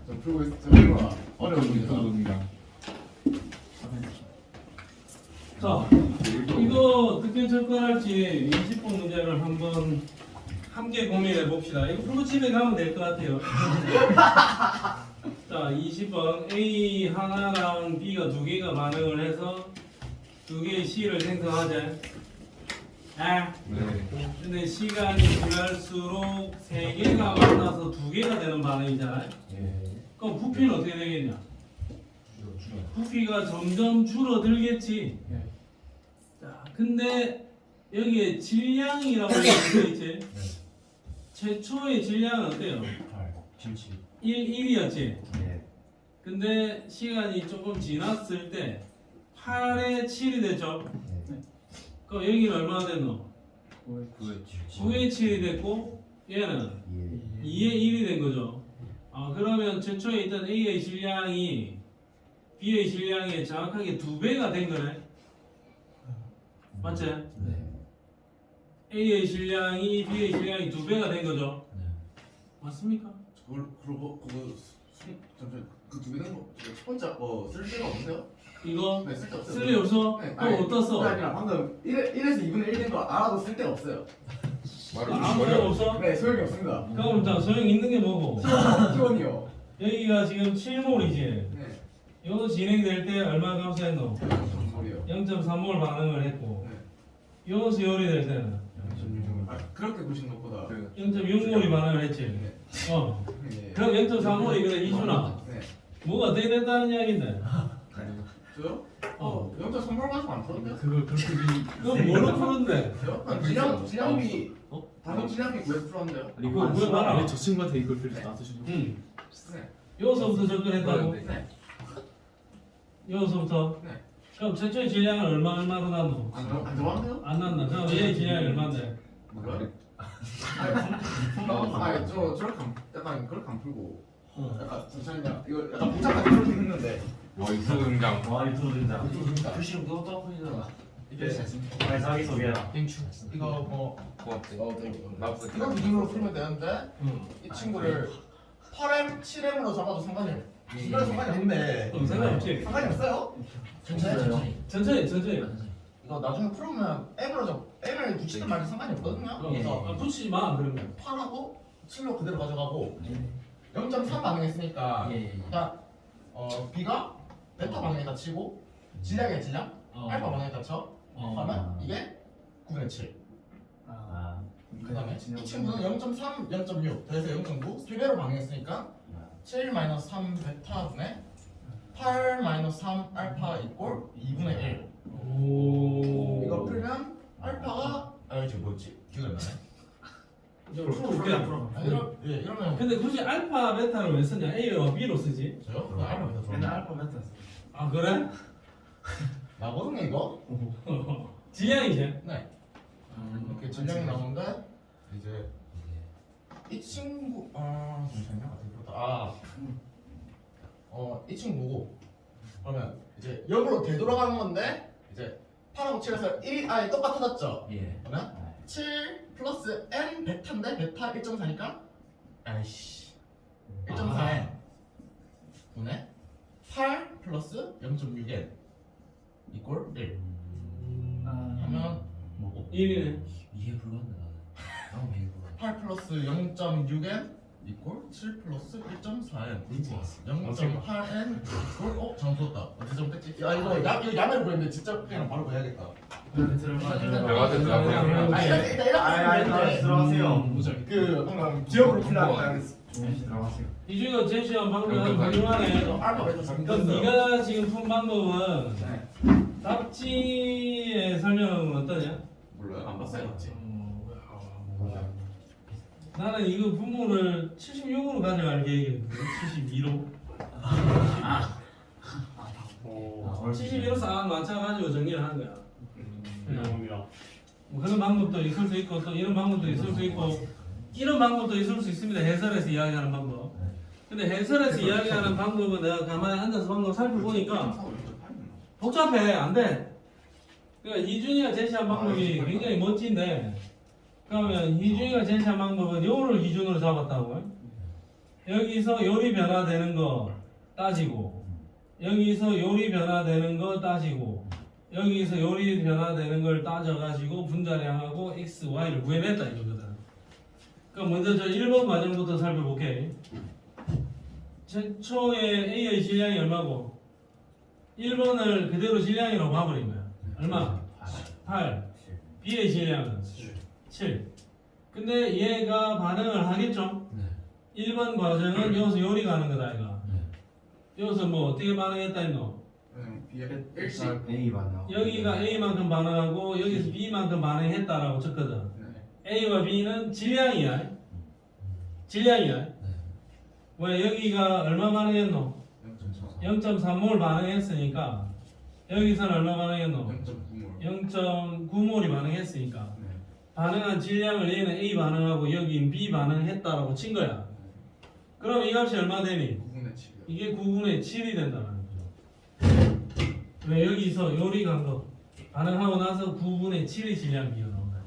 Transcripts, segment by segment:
좀 풀고 있어. 어려웁니다. 자, 이거 어떻게 접근할지 20번 문제를 한번 함께 고민해 봅시다. 이거 풀고 집에 가면 될 것 같아요. 자, 20번 A 하나랑 B가 두 개가 반응을 해서 두 개의 C를 생성하자. 아, 근데 시간이 지날수록 세 개가 만나서 두 개가 되는 반응이잖아요. 그럼 부피는 어떻게 되겠냐? 부피가 점점 줄어들겠지. 자, 근데 여기에 질량이라고 되어 있지. 최초의 질량은 어때요? 1이었지. 근데 시간이 조금 지났을 때 8에 7이 됐죠. 그럼 여기는 얼마나 됐노? 9에 7이 됐고 얘는 2에 1이 된 거죠. 아, 그러면 최초에 있던 A의 질량이 B의 질량이 정확하게 2배가 된 거네. 맞지? A의 질량이 B의 질량이 2배가 된 거죠. 맞습니까? 그리고 그두 개 된 거. 첫 번째 쓸 데가 없어요? 이거 네, 쓸데 없어요. 쓸리 없어? 네, 그럼 어디다 써? 아니라 방금 1에서 2분의 1 된 거 알아도 쓸 데가 없어요. 아무 소용 없어? 네, 소용이 없습니다. 그럼 자, 소용 있는 게 뭐고? T1이요. 여기가 지금 7몰이지. 네. 이거 진행될 때 얼마 감소했노? 소리요. 0.3몰 반응을 했고 이것이 열이 될 때는 그렇게 보시는 것보다 0.6몰이 반응을 했지. 어. 네. 그럼 0.3몰이 그래 이준아. 네. 뭐가 어떻게 됐다는 이야기인데? 저요? 0.3번 가지고 안 풀었는데? 그걸 그렇게 그럼 뭐로 푸는데? 저요? 질량비 방금 질량비 구해서 풀었는데요? 아니 그거 왜 말아? 왜저 친구한테 이걸 그렇게 놔두시죠? 응. 네. 여기서부터 접근했다고? 네. 여기서부터? 네. 그럼 최초의 질량은 얼마로 났노? 안 들어왔네요? 안 났나? 그럼 얘의 질량이 얼마인데? 뭐야? 저렇게 약간 그렇게 안 풀고 약간 잠시만요. 이거 약간 복잡하게 풀긴 했는데 유튜브 등장. 와 유튜브 된다. 글씨는 그거 떠보이잖아. 이게 빨리 자기 소개해라. 이거 뭐 고맙대. 나부터 이런 기준으로 풀면 되는데 이 친구를 8M, 7M으로 잡아도 상관이 중간에 상관이 없네. 그럼 상관없지. 상관이 없어요? 천천히. 이거 나중에 풀으면 M을 붙이든 말든 상관이 없거든요. 그래서 아, 붙이지 마 그러면. 8하고 7로 그대로 가져가고 0.3 반응했으니까 일단 B가 베타 반응에다 치고 질량이야 질량 알파 반응에다 쳐 그러면 이게 9분의 7 그 다음에 이 친구는 0.3, 0.6 더해서 0.9 3배로 반응했으니까 7 3 베타분의 8 3 알파 이꼴 2분의 1 오. 이거 풀면 알파가 이거 뭐였지? 기억이 안 나네. 이러면 근데 굳이 알파 베타를 왜 쓰냐? A와 B로 쓰지? 저요? 그거 알파 베타 좋아. 맨날 알파 베타. 아 그래? 나거든요 이거? 질량이지? 네. 이렇게 질량이 나오는데 이제 이 친구 잠시만요. 어떻게 풀었다. 이 친구고 그러면 이제 역으로 되돌아가는 건데 이제 8하고 7에서 1이 아예 똑같아졌죠? 그러면 7 플러스 n 베타인데 베타 1.4니까 아이씨 1.4n 분의 8 플러스 0.6n 이꼴 1 하면 뭐고? 1이네. 이해 불가는데 나는. 나는 이해 불가. 8 플러스 0.6n 이꼴 7 플러스 1.4n 0.8n 이꼴 잘못 풀었다. 어떻게 잘못했지? 야 이거 야매로 보였는데 진짜 그냥 바로 보야겠다. 들어가세요. 이렇게 들어가세요. 그 방금 지역으로 풀려고 들어가세요. 이중에 제시한 방법은 훌륭하네. 알파 베타 그럼 네가 지금 푼 방법은 답지의 설명은 어떠냐? 몰라요? 안 봤어요 맞지? 나는 이거 분모를 76으로 가져갈 계획이거든. 72로. 72로 싹 맞춰가지고 정리를 하는 거야. 뭐 그런 방법도 있을 수 있고 또 이런 방법도 있을 수 있고 이런 방법도 있을 수 있습니다. 해설에서 이야기하는 방법. 근데 해설에서 이야기하는 방법은 내가 가만히 앉아서 방금 살펴보니까 복잡해. 안 돼. 그러니까 이준이가 제시한 방법이 굉장히 멋진데 그러면 이준이가 제시한 방법은 요를 기준으로 잡았다고. 여기서 요리 변화되는 거 따지고 여기서 요리 변화되는 거 따지고 여기서 요리 변화되는 걸 따져가지고 분자량하고 x, y를 구해냈다 이거거든. 그럼 먼저 저 1번 과정부터 살펴볼게. 최초의 A의 질량이 얼마고 1번을 그대로 질량이라고 봐버린 거야. 얼마? 8. B의 질량은 7. 근데 얘가 반응을 하겠죠? 1번 과정은 여기서 요리가 하는 거다 이거. 여기서 뭐 어떻게 반응했다 했노? 일식. A 맞나? 여기가 A만큼 반응하고 여기서 B만큼 반응했다라고 쳤거든. A와 B는 질량이야. 질량이야. 왜 여기가 얼마 반응했노? 0.3몰 반응했으니까 여기서는 얼마 반응했노? 0.9몰이 반응했으니까 반응한 질량을 얘는 A 반응하고 여긴 B 반응했다라고 친 거야. 그럼 이 값이 얼마 되니? 9분의 7이요. 이게 9분의 7이 된다는 거죠. 왜 여기서 요리 간 거 반응하고 나서 9분의 7이 질량 비가 나온다.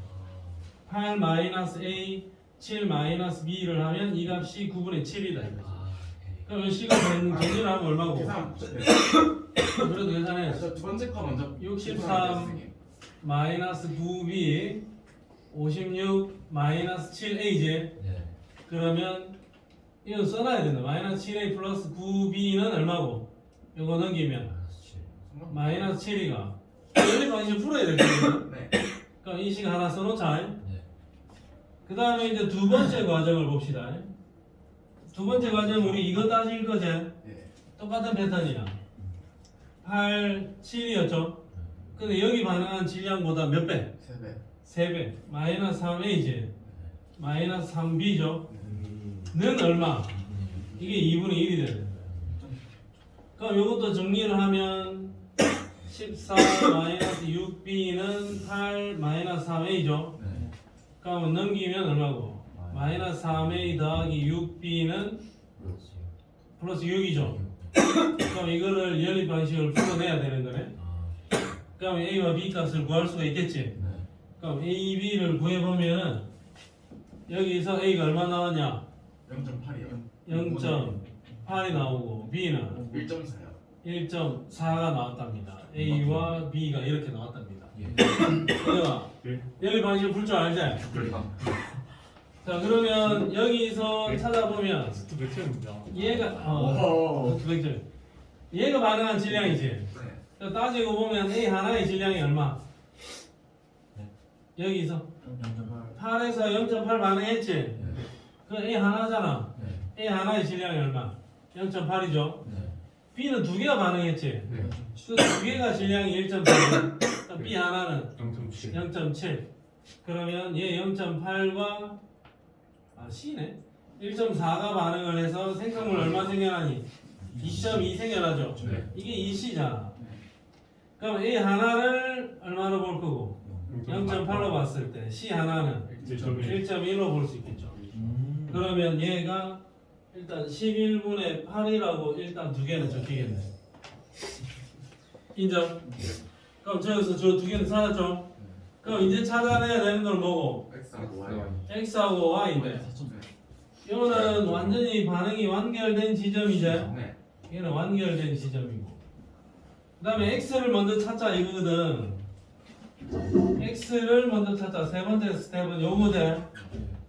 8 마이너스 A 7 마이너스 B를 하면 이 값이 9분의 7이다 이거지. 그럼 C가 정리를 하면 얼마고? 계산. 그래도 계산해. 두 번째 거 먼저. 63 마이너스 9B 56 마이너스 7A지. 그러면 이거 써놔야 된다. 마이너스 7A 플러스 9B는 얼마고? 이거 넘기면 마이너스 7이가 여기서 이제 풀어야 되거든요. 네. 그럼 이 식 하나 써놓자. 그 다음에 이제 두 번째 과정을 봅시다. 두 번째 과정 우리 이거 따질 거지? 네. 똑같은 패턴이야. 8, 7이었죠? 근데 여기 반응한 질량보다 몇 배? 3배. 3배. 마이너스 3A지. 마이너스 3B죠? 는 얼마? 이게 2분의 1이 되는 거야. 그럼 이것도 정리를 하면 14 마이너스 6B는 8 마이너스 3A죠? 그럼 넘기면 얼마고? 마이너스 3A 더하기 6B는 플러스 6이죠? 그럼 이거를 연립 방식을 풀어내야 되는 거네? 그럼 A와 B 값을 구할 수가 있겠지? 그럼 A, B를 구해보면은 여기서 A가 얼마 나왔냐? 0.8이요. 0.8이 나오고 B는 1.4요. 1.4가 나왔답니다. A와 B가 이렇게 나왔답니다. 얘가 연립 방식을 풀 줄 알지? 자 그러면 여기서 찾아보면 얘가 두백절 얘가 반응한 질량이지. 자, 따지고 보면 A 하나의 질량이 얼마? 여기서 8에서 0.8 반응했지. 그 A 하나잖아. A 하나의 질량이 얼마? 0.8이죠. B는 두 개가 반응했지. 그 두 개가 질량이 1.8. B 하나는 0.7. 그러면 얘 0.8과 C네. 1.4가 반응을 해서 생성물 얼마 생겨나니? 2.2 생겨나죠. 이게 2C잖아. 그럼 A 하나를 얼마로 볼 거고? 0.8로 봤을 때 C 하나는 1.1로 볼 수 있겠죠. 그러면 얘가 일단 11분의 8이라고 일단 두 개는 적히겠네. 인정? 그럼 저기서 저 두 개는 찾았죠? 그럼 이제 찾아내야 되는 건 뭐고? X하고 Y인데 이거는 완전히 반응이 완결된 지점이죠? 네. 얘는 완결된 지점이고 그 다음에 X를 먼저 찾자 이거거든. X를 먼저 찾자. 세 번째 스텝은 요거대.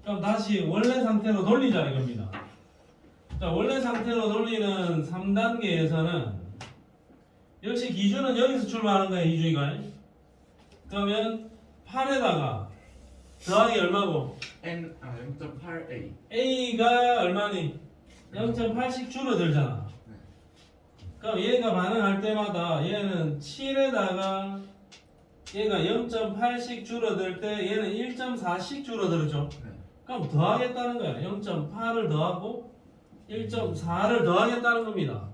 그럼 다시 원래 상태로 돌리자 이겁니다. 자, 원래 상태로 돌리는 3단계에서는 역시 기준은 여기서 출발하는 거야, 이주의가. 그러면 8에다가 더하기 얼마고? 0.8A. A가 얼마니? 0.8씩 줄어들잖아. 그럼 얘가 반응할 때마다 얘는 7에다가 얘가 0.8씩 줄어들 때 얘는 1.4씩 줄어들죠. 그럼 더하겠다는 거야. 0.8을 더하고 1.4를 더하겠다는 겁니다.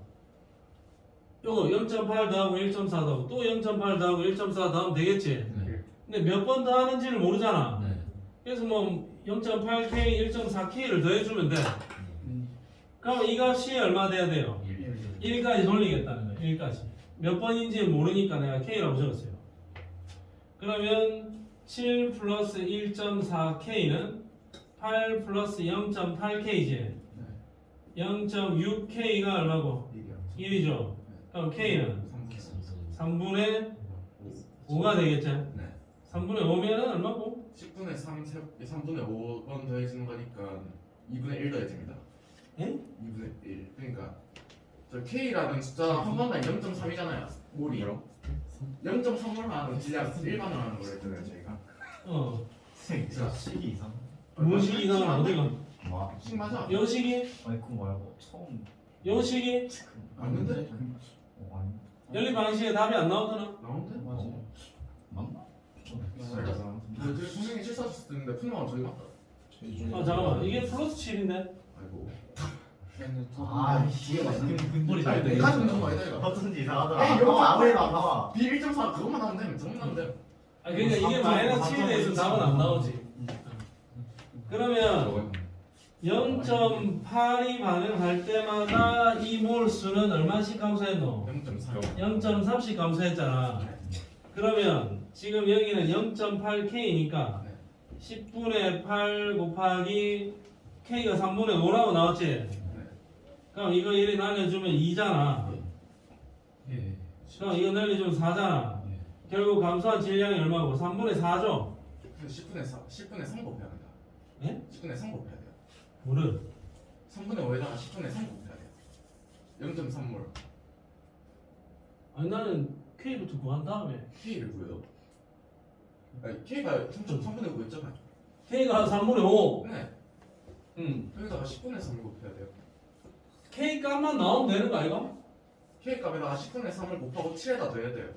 요거 0.8 더하고 1.4 더하고 또 0.8 더하고 1.4 더하면 되겠지. 근데 몇 번 더하는지를 모르잖아. 그래서 뭐 0.8K, 1.4K를 더해주면 돼. 그럼 이 값이 얼마 돼야 돼요? 1까지 돌리겠다는 거예요. 1까지. 몇 번인지 모르니까 내가 K라고 적었어요. 그러면 7 플러스 1.4K는 8 플러스 0.8K지. 0.6K가 얼마고? 1이죠. 그럼 K는 3분의 5가 되겠죠. 네. 3분의 5면은 얼마고? 10분의 3분의 5번 더해지는 거니까 2분의 1 더해집니다. 예? 2분의 1. 그러니까 저 K라는 숫자 한 번당 0.3이잖아요. 몰이 0.3몰만 질량 1반응하는 걸 했잖아요 저희가. 어. 시기 이상. 무식 이상은 어디가? 뭐? 식 맞아. 요식이? 아니 그거 말고 처음. 요식이? 맞는데? 아니. 연립 방식에 답이 안 나오잖아. 나오는데? 맞아. 맞나? 저희 선생님이 실수하셨을 텐데 푸념아 저희 맞다. 아 잠깐만 이게 플러스 7인데? 아이고. 아 이게 맞는 근본이 잘 돼. 내가 듣는 거 아니다 이거. 어쩐지 이상하더라. 에이, 이거 아무리 안 나와. B 1.4 그것만 나오면 되면 저것만 나오면 돼. 아 그러니까 이게 마이너스 7에 있으면 답은 안 나오지. 그러면 0.8이 반응할 때마다 이 몰수는 얼마씩 감소했노? 0.4. 0.3씩 감소했잖아. 그러면 지금 여기는 0.8K니까 10분의 8 곱하기 K가 3분의 5라고 나왔지? 그럼 이거 이리 나눠주면 2잖아. 그럼 이거 늘려주면 4잖아. 결국 감소한 질량이 얼마고? 3분의 4죠? 10분의 3 곱해야 된다. 예? 10분의 3 곱해야 돼요. 뭐를? 3분의 5에다가 10분의 3 곱해야 돼요. 0.3몰. 아니 나는 K부터 구한 다음에 K를 구해요. 아니 K가 3분의 5 있잖아요. K가 3분의 5. 네. 여기다가 10분의 3을 곱해야 돼요. K 값만 나오면 되는 거 아이가? K 값에다가 10분의 3을 곱하고 7에다 더해야 돼요.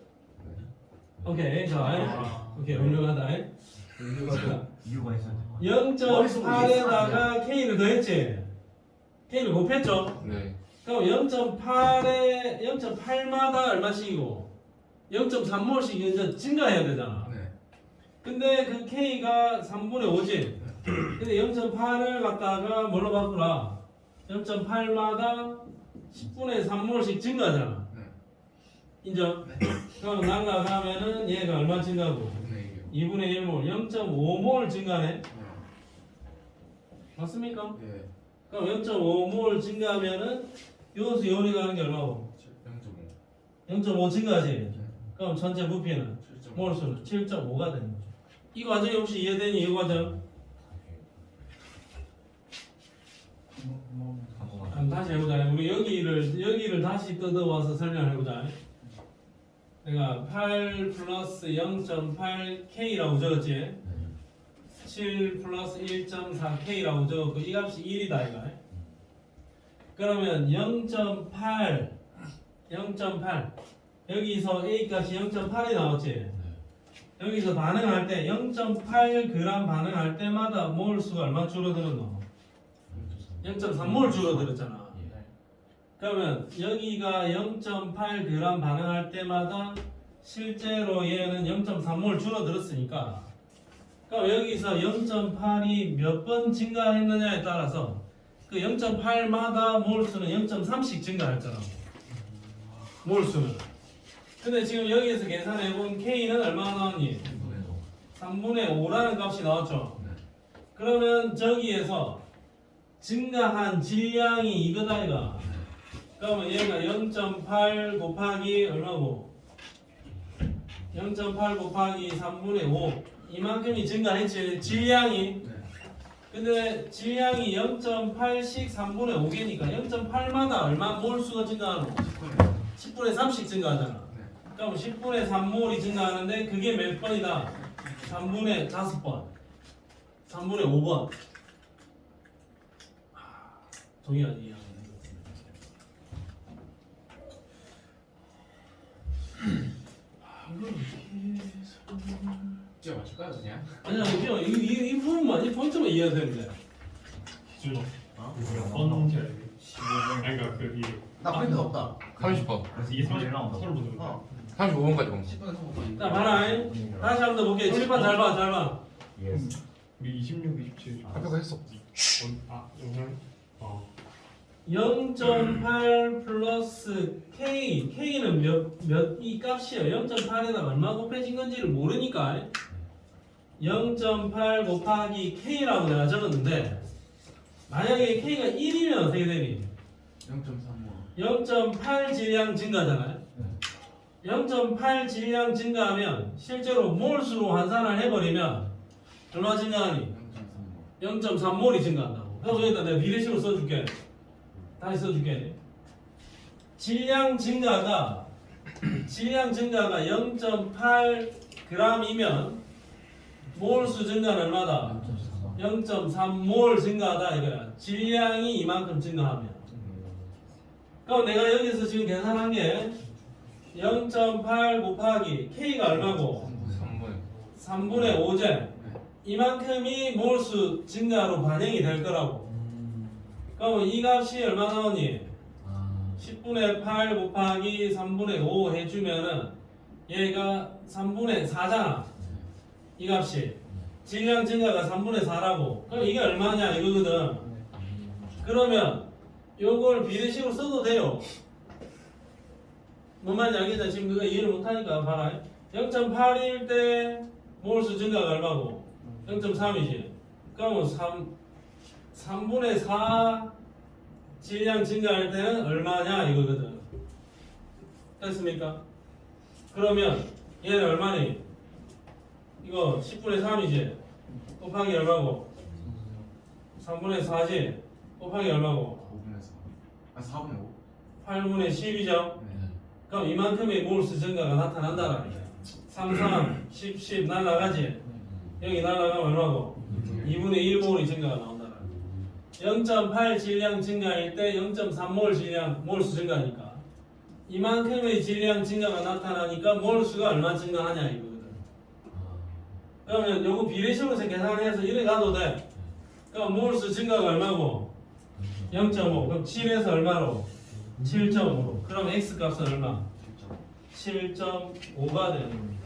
오케이 자 오케이 훌륭하다. 이유가 있어야 돼. 0.8에다가 K를 더했지? K를 곱했죠? 네. 그럼 0.8마다 얼마씩이고 0.3몰씩 이제 증가해야 되잖아. 네. 근데 그 K가 3분의 5지? 근데 0.8을 갖다가 뭘로 바꾸라? 0.8마다 10분의 3몰씩 증가하잖아. 네. 인정? 그럼 날라가면은 얘가 얼마 증가하고? 2분의 1몰, 0.5몰 증가네? 맞습니까? 예. 그럼 0.5몰 증가하면은 요수 요리 가는 게 얼마고? 0.5 증가하지? 그럼 전체 부피는 7.5. 몰수는 7.5가 되는 거죠. 이 과정이 혹시 이해되니? 이 과정? 그럼 다시 해보자. 우리 여기를 다시 뜯어와서 설명해보자. 내가 8 플러스 0.8K라고 적었지? 7 플러스 1.4K라고 적었고 이 값이 1이다 이거. 그러면 0.8 여기서 A 값이 0.8이 나왔지? 여기서 반응할 때 0.8g 반응할 때마다 몰수가 얼마 줄어들었노? 0.3몰 줄어들었잖아. 그러면 여기가 0.8g 반응할 때마다 실제로 얘는 0.3몰 줄어들었으니까 그럼 여기서 0.8이 몇 번 증가했느냐에 따라서 그 0.8마다 몰수는 0.3씩 증가했잖아. 몰수는. 근데 지금 여기에서 계산해본 K는 얼마나 나왔니? 3분의 5라는 값이 나왔죠. 그러면 저기에서 증가한 질량이 이거다 이가. 그러면 얘가 0.8 곱하기 얼마고? 0.8 곱하기 3분의 5 이만큼이 증가했지 질량이. 근데 질량이 0.8씩 3분의 5개니까 0.8마다 얼마 몰수가 증가하노? 10분의 3씩 증가하잖아. 그럼 10분의 3몰이 증가하는데 그게 몇 번이다? 3분의 5번 3분의 5번 동의하지? 이걸 어떻게 제가 맞출까요 그냥? 아니야 그냥 이 부분만 이 포인트만 이해해야 되는데 기준어. 어떤지 알지? 그러니까 그 이유. 나 프린트 없다. 30번. 그래서 이게 서로 나온다. 서로 보는 거. 35번까지 본 10분의 3 곱하기. 자 봐라 다시 한 번 더 볼게 7번 잘봐 예스. 우리 26, 27. 합격을 했어. 영상. 0.8 플러스 K는 이 값이에요. 0.8에다가 얼마 곱해진 건지를 모르니까 0.8 곱하기 K라고 내가 적었는데 만약에 K가 1이면 어떻게 되니? 0.35 0.8 질량 증가잖아요. 0.8 질량 증가하면 실제로 몰수로 환산을 해버리면 얼마 증가하니? 0.3몰이 증가한다고. 그럼 여기다 내가 비례식으로 써줄게. 다시 써줄게. 질량 증가가 0.8g이면 몰수 증가는 얼마다? 0.3몰 증가하다 이거야. 질량이 이만큼 증가하면. 그럼 내가 여기서 지금 계산한 게 0.8 곱하기 K가 얼마고? 3분의 5제. 이만큼이 몰수 증가로 반영이 될 거라고. 그럼 이 값이 얼마 나오니? 10분의 8 곱하기 3분의 5 해주면은 얘가 3분의 4잖아. 이 값이. 질량 증가가 3분의 4라고. 그럼 이게 얼마냐 이거거든. 그러면 요걸 비례식으로 써도 돼요. 뭔 말인지 알겠다. 지금 그거 이해를 못하니까 봐라. 0.8일 때 몰수 증가가 얼마고? 0.3이지. 그러면 3분의 4 질량 증가할 때는 얼마냐 이거거든. 됐습니까? 그러면 얘는 얼마니? 이거 10분의 3이지. 곱하기 얼마고? 3분의 4지. 곱하기 얼마고? 4분의 5 8분의 10이죠. 그럼 이만큼의 몰수 증가가 나타난다는 거야. 3, 3, 10, 10 날라가지. 여기 날라가면 얼마고? 2분의 1몰이 증가가 나온다는 거야. 0.8 질량 증가일 때 0.3몰 질량 몰수 증가니까 이만큼의 질량 증가가 나타나니까 몰수가 얼마 증가하냐 이거거든. 그러면 요거 비례식으로 계산해서 이래 가도 돼. 그럼 몰수 증가가 얼마고? 0.5. 그럼 7에서 얼마로? 7.5로. 그럼 x 값은 얼마? 7.5가 되는 겁니다.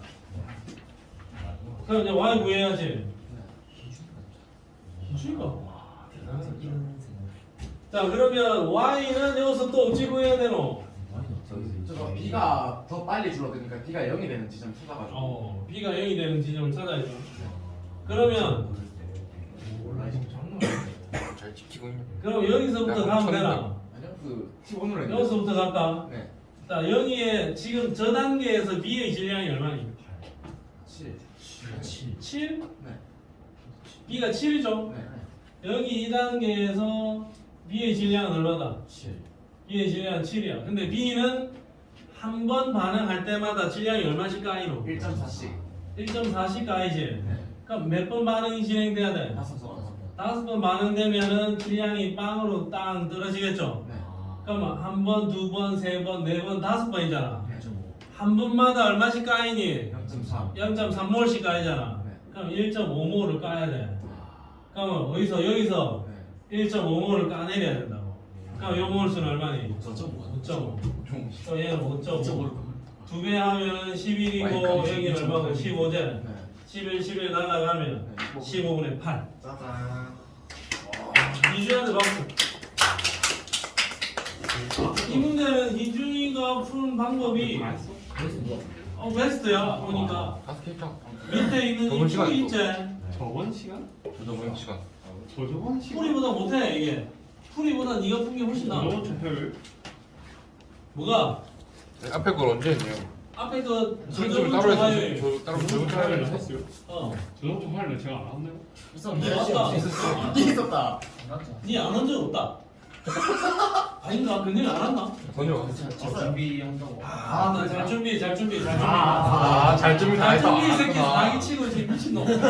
그럼 이제 y 구해야지. 그러니까. 자 그러면 y는 여기서 또 어찌 구해야 되노? 저거 B가 더 빨리 줄어드니까 B가 0이 되는 지점 찾아가지고 b가 0이 되는 지점을 찾아야죠. 그러면 잘 지키고 있는. 그럼 여기서부터 가면 되나? 아니요 그 15으로 했는데 여기서부터 갈까? 네 자 여기에 지금 저 단계에서 b의 질량이 얼마니? 7 7? 네. b가 7이죠? 네. 여기 이 단계에서 b의 질량은 얼마다? 7 b의 질량은 7이야. 근데 b는 한 번 반응할 때마다 질량이 얼마씩 까이노? 1.4씩 1.4씩 까이지? 네. 그럼 몇 번 반응이 진행돼야 돼? 5번 반응되면은 질량이 빵으로 땅 떨어지겠죠? 네. 그러면 한 번, 두 번, 세 번, 네 번, 5번이잖아. 네. 한 번마다 얼마씩 까이니? 0.3 0.3몰씩 까이잖아. 네. 그럼 1.5몰을 까야 돼. 그러면 어디서 여기서 네. 1.5몰을 까내려야 된다고. 그럼 요 몰수는 얼마니? 5.5. 그럼 얘는 5.5. 2배 하면은 11이고 여기는 얼마고? 15제. 네. 11, 11 날라가면 네. 15분의 8. 짜잔 이주한테 박수. 이 문제는 이준이가 푸는 방법이 베스트야. 보니까 다섯 개 있다. 밑에 있는 저번 이 시간 풀이 이거. 있지. 저번 시간? 저번 시간. 저번 시간? 풀이보다 못해 이게. 풀이보다 네가 푼 게 훨씬 나아. 저번 주표를 뭐가? 앞에 걸 언제 했네요? 앞에 그 술집을 저번 따로 주 화요일. 했어요. 저 따로 저번 주 화요일에 했어요. 했어요. 어. 저번 주 화요일에 제가 안 왔나요? 맞다. 있었다 니안 한 적 없다. 아닌가? 근데 안 왔나? 전혀. 준비한다고. 잘 준비. 잘 준비 다 잘 이 새끼 자기 치고 이제 미친놈. 쌤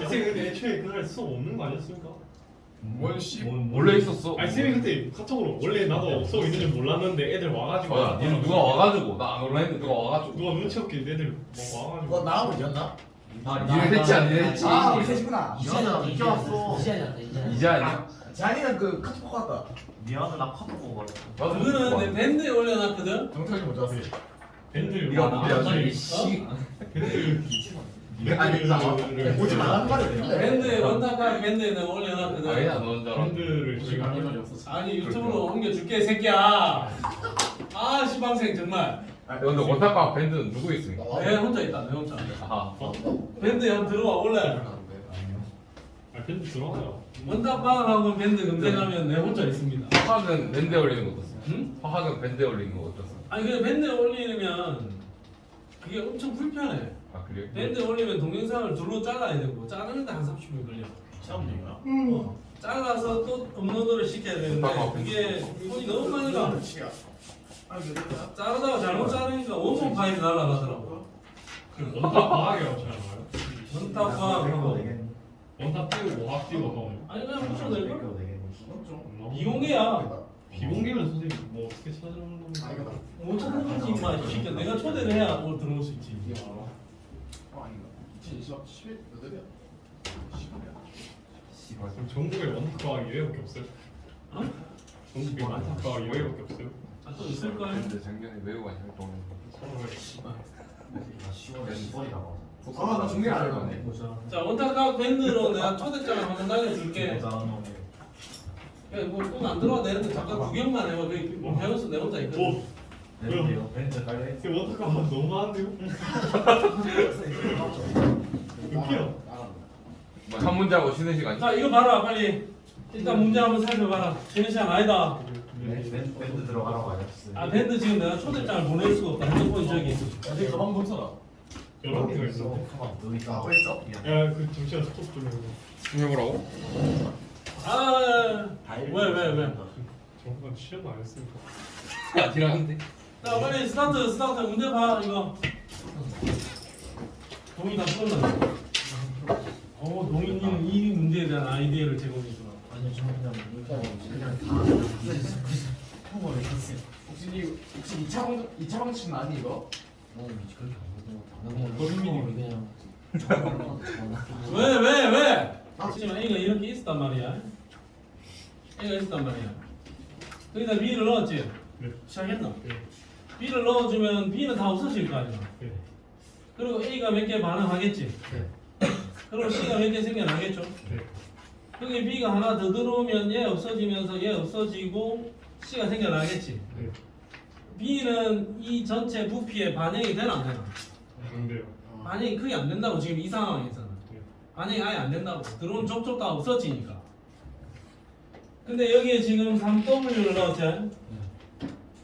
근데 애초에 그날 수업 없는 거 아니었습니까? 원씨 원래 있었어. 아니 쌤이 그때 카톡으로 원래 나도 수업 있는 줄 몰랐는데 애들 와가지고 맞아. 니는 누가 와가지고 나 안 올라 했는데 누가 와가지고. 누가 눈치 없게 애들 뭐 와가지고 그거 나하고 이었나? 니를 했지 안 했지. 아 우리 셋이구나 이제 이제 왔어 이제 아니야? 재한이는 그 카톡 보고 왔다 미안해 나 카톡 보고 왔어. 나도 그거는 내 밴드에 올려놨거든. 정태현이 먼저 왔어 밴드 네가 뭔데 아니, 씨. 아니 밴드를 오지 말라는 말이야 밴드에 원탁한 밴드에 내가 올려놨거든. 아니야 너는 줄 알아. 밴드를 지금 아니 유튜브로 옮겨줄게 새끼야. 아 시방생 정말. 근데 원탁과 밴드는 누구 있습니까? 내 혼자 있다 내 혼자. 아. 밴드에 한번 들어와 볼래? 아 밴드 들어가요. 원탑방하고 밴드 검색하면 내 혼자 있습니다. 화학은 밴드에 올리는 거 어떻습니까? 응? 화학은 밴드에 올리는 거 어떻습니까? 아니 근데 밴드에 올리면 그게 엄청 불편해. 아 그래요? 밴드에 올리면 동영상을 둘로 잘라야 되고 자르는데 한 30분 걸려. 처음인가? 잘라서 또 업로드를 시켜야 되는데 그게 돈이 너무 많이 가. 자르다가 잘못 자르니까 원본 파일이 날아가더라고. 원탑 과학이라고 잘 알아요? 원탑방하고 원탑 띄고 오학 띄고 하면 아니 그냥 붙여도 될걸? 없나? 비공개야. 비공개면 선생님 뭐 어떻게 찾아오는 겁니까? 못 찾는 거지 임마 이 새끼야. 내가 초대를 해야 뭐 들어올 수 있지. 그럼 전국에 원탑 과학이 여기밖에 없어요? 어? 전국에 원탑 과학이 여기밖에 없어요? 아, 또 있을걸? 밴드 작년에 매우 많이 활동했는데 나 중계 안 해봤네. 자 원탁학 밴드로 내가 초대장을 한번 날려줄게. 뭐돈안 들어와도 되는데 잠깐 구경만 해봐. 그 배워서 내 혼자 있거든. 밴드요? 밴드 깔려 있어. 근데 원탑 과학 너무 많은데요? 웃겨. 뭐한 문제 하고 쉬는 시간 자 이거 봐라 빨리. 일단 문제 한번 살펴봐라. 쉬는 시간 아니다. 밴드 들어가라고 하셨어요. 아 밴드 지금 내가 초대장을 보낼 수가 없다. 핸드폰이 저기 있어. 내 가방 벗어라. 여러 개가 있어. 여기 있다. 있어? 야그 잠시만 스톱 좀 해봐. 해보라고? 왜? 저번 시험 안 했으니까. 아니라는데 자 빨리 스타트 문제 봐 이거. 동이 다 풀었나? 동이는 이 문제에 대한 아이디어를 제공해주나. 아니요, 저는 그냥 다 통화를 했어요. 혹시 2차 방식 아니 이거? 그렇게 안 그냥 왜? 지금 A가 이렇게 있었단 말이야. A가 있었단 말이야. 거기다 B를 넣었지? 네. 시작했나? 네. B를 넣어주면 B는 다 없어질 거 아니야. 네. 그리고 A가 몇 개 반응하겠지? 그리고 C가 몇 개 생겨나겠죠? 네. 여기 B가 하나 더 들어오면 얘 없어지면서 얘 없어지고 C가 생겨나겠지? 네. B는 이 전체 부피에 반영이 되나 안 되나? 안 돼요. 반영이 크게 안 된다고 지금 이 상황에서는. 네. 반영이 아예 안 된다고. 들어온 족족 다 없어지니까. 근데 여기에 지금 3W를 넣었지?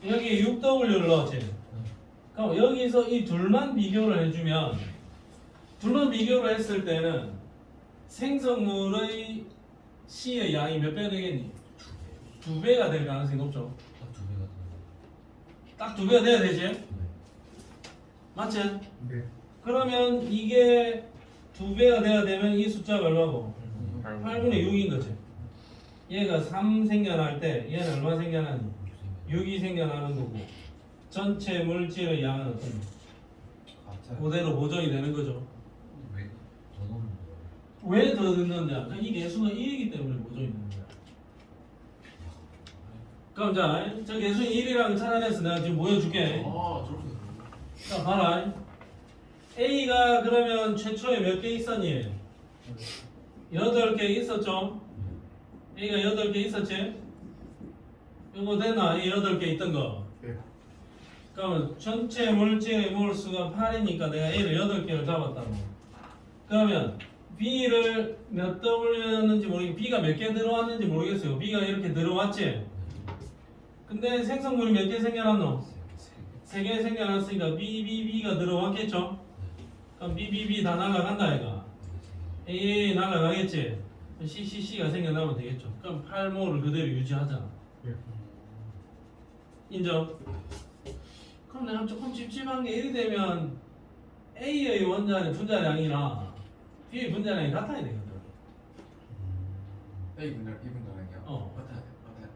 여기에 6W를 넣었지? 그럼 여기서 이 둘만 비교를 해주면 둘만 비교를 했을 때는 생성물의 C의 양이 몇 배 되겠니? 2배가 될 가능성이 높죠. 딱 2배가 돼야 되지? 맞지? 네. 그러면 이게 2배가 돼야 되면 이 숫자가 얼마고? 8분의 6인 거지. 얘가 3 생겨날 때 얘는 얼마 생겨나니? 6이 생겨나는 거고 전체 물질의 양은 어떤 그대로 보존이 되는 거죠. 왜 더 넣는다? 이 개수가 1이기 때문에 보존이 되는 거야. 그럼 저 개수 1이랑 찾아내서 내가 지금 보여줄게. 자 봐라. A가 그러면 최초에 몇 개 있었니? 8개 있었죠? A가 8개 있었지? 이거 됐나? 이 8개 있던 거. 그러면 전체 물질의 몰수가 8이니까 내가 A를 8개를 잡았다고. 그러면 B를 몇 W였는지 모르겠고 B가 몇 개 들어왔는지 모르겠어요. B가 이렇게 들어왔지? 근데 생성물이 몇 개 생겨났노? 3개 생겨났으니까 B가 들어왔겠죠? 그럼 B 다 날아간다 얘가. A 날아가겠지? C가 생겨나면 되겠죠. 그럼 8몰을 그대로 유지하잖아. 인정? 그럼 내가 조금 찝찝한 게 이리 되면 A의 원자의 분자량이나 B의 분자량이 같아야 되거든. A 분자, B 분자량이요?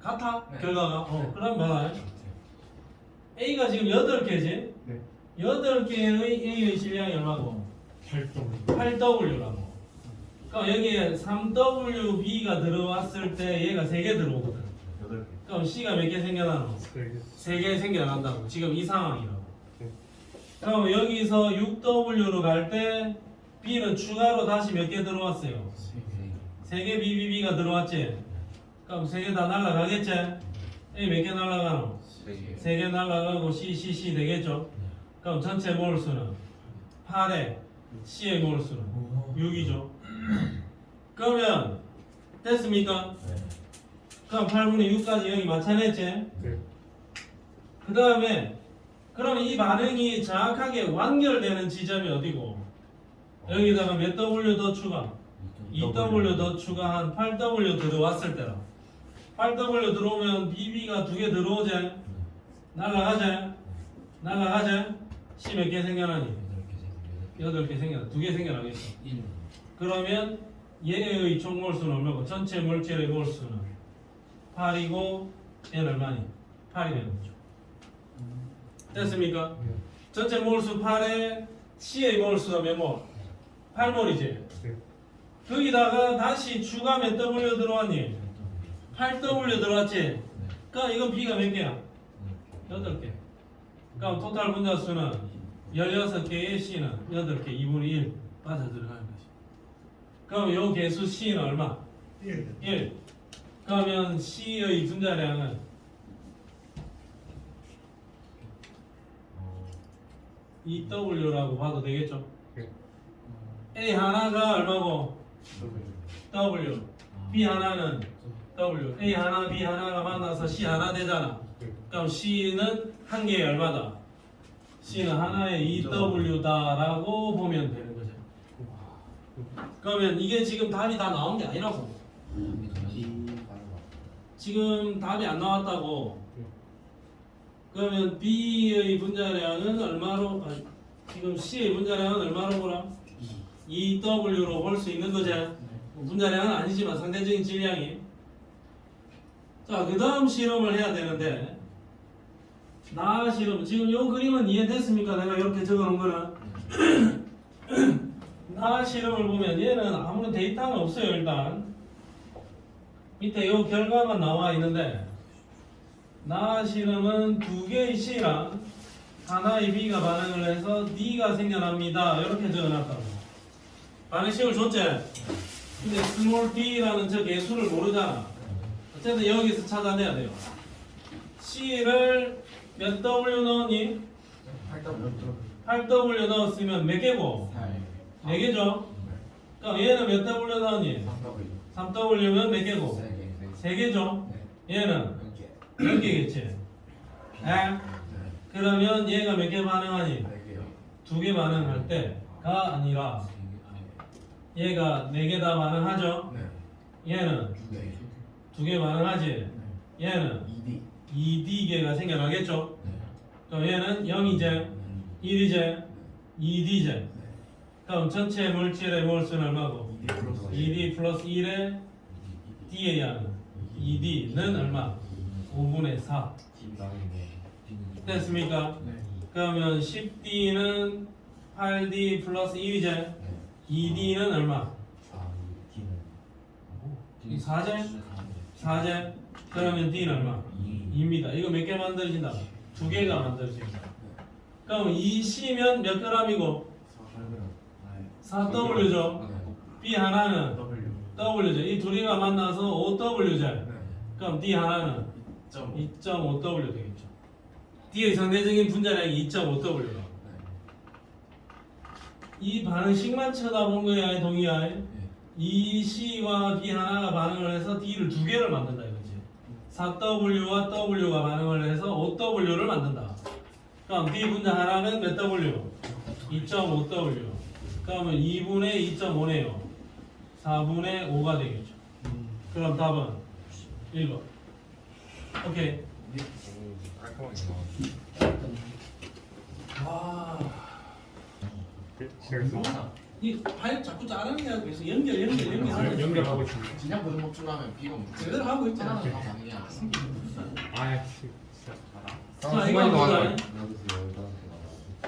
같아. 네. 결과가? 그럼 봐라. A가 지금 8개지? 네. 8개의 A의 질량이 얼마고? 8W라고. 그럼 여기에 3WB가 들어왔을 때 얘가 3개 들어오거든. 8개. 그럼 C가 몇 개 생겨나노? 3개 생겨난다고. 지금 이 상황이라고. 네. 그럼 여기서 6W로 갈 때 B는 추가로 다시 몇 개 들어왔어요? 3개 BBB가 들어왔지? 그럼 3개 다 날라가겠지? A 몇 개 날라가노? 3개 날라가고 C 되겠죠? 그럼 전체 몰수는 8에 C의 몰수는 6이죠? 그러면 됐습니까? 그럼 8분의 6까지 0이 맞춰냈지? 네. 그 다음에 그럼 이 반응이 정확하게 완결되는 지점이 어디고? 여기다가 몇 W 더 추가? 2W 더 추가한 8W 들어왔을 때라. 8W 들어오면 BB가 2개 들어오지? 날라가지? 날라가지? C 몇 개 생겨나니? 8개 생겨나. 2개 생겨나겠어. 그러면 얘의 총 몰수는 얼마고? 전체 물질의 몰수는 8이고 얘는 얼마니? 8이 되는 거죠. 됐습니까? 전체 몰수 8에 C의 몰수가 몇 몰? 8몰이지? 네. 거기다가 다시 추가 몇 W 들어왔니? 8W 들어왔지? 그러니까 이건 B가 몇 개야? 8개. 그럼 토탈 분자수는 16개의 C는 8개, 2분의 1 빠져 들어가는 거지. 그럼 요 개수 C는 얼마? 1. 그러면 C의 분자량은 EW라고 봐도 되겠죠? 네. A 하나가 얼마고? W. B 하나는 W. A 하나, B 하나가 만나서 C 하나 되잖아. 그럼 C는 한 개에 얼마다? C는 하나에 2W다라고 보면 되는 거죠. 그러면 이게 지금 답이 다 나온 게 아니라고. 지금 답이 안 나왔다고. 그러면 B의 분자량은 얼마로? 지금 C의 분자량은 얼마로 보라? 2W로 볼 수 있는 거지. 분자량은 아니지만 상대적인 질량이. 자, 그 다음 실험을 해야 되는데, 나 실험, 지금 요 그림은 이해됐습니까? 내가 이렇게 적어놓은 거는. 나 실험을 보면 얘는 아무런 데이터는 없어요, 일단. 밑에 요 결과만 나와 있는데, 나 실험은 2개의 C랑 하나의 B가 반응을 해서 D가 생겨납니다. 이렇게 적어놨다고. 반응식을 줬지? 근데 스몰 d라는 저 개수를 모르잖아. 어쨌든 여기서 찾아내야 돼요. C를 몇 W 넣었니? 8W 넣었으면 몇 개고? 4개죠? 그럼 얘는 몇 W 넣었니? 3W면 몇 개고? 3개죠? 얘는 10개겠지? 그러면 얘가 몇 개 반응하니? 2개 반응할 때가 아니라 얘가 4개 다 반응하죠? 얘는 2개 반응하지? 얘는 2D개가 생겨나겠죠? 그럼 얘는 0이제 1이제 2D제. 그럼 전체 물질의 몰수는 얼마고? 2D 플러스 1의 D의 양은 2D는 얼마? 5분의 4 됐습니까? 그러면 10D는 8D 플러스 1이제 2D는 얼마? 4제? 4제? 그러면 D는 얼마? 2입니다. 이거 몇 개 만들어진다? 2개가 만들어집니다. 그럼 2C면 몇 g이고? 4W죠? B 하나는 W죠. 이 둘이가 만나서 5W죠. 그럼 D 하나는 2.5W 되겠죠. D의 상대적인 분자량이 2.5W다. 이 반응식만 쳐다본 거야, 동의야? 이 C와 B 하나가 반응을 해서 D를 2개를 만든다 이거지. 4W와 W가 반응을 해서 5W를 만든다. 그럼 B 분자 하나는 몇 W? 2.5W. 그러면 2분의 2.5네요. 4분의 5가 되겠죠. 그럼 답은 1번. 오케이. 깔끔하게 나와. 시작했습니다. 이 발 자꾸 자르는 게 아니고 계속 연결하는 연결하고 있습니다. 진양 고등 먹주라면 B가 뭐 제대로 하고 있잖아. 다 반응이야. 아, 진짜. 자, 이거 보자.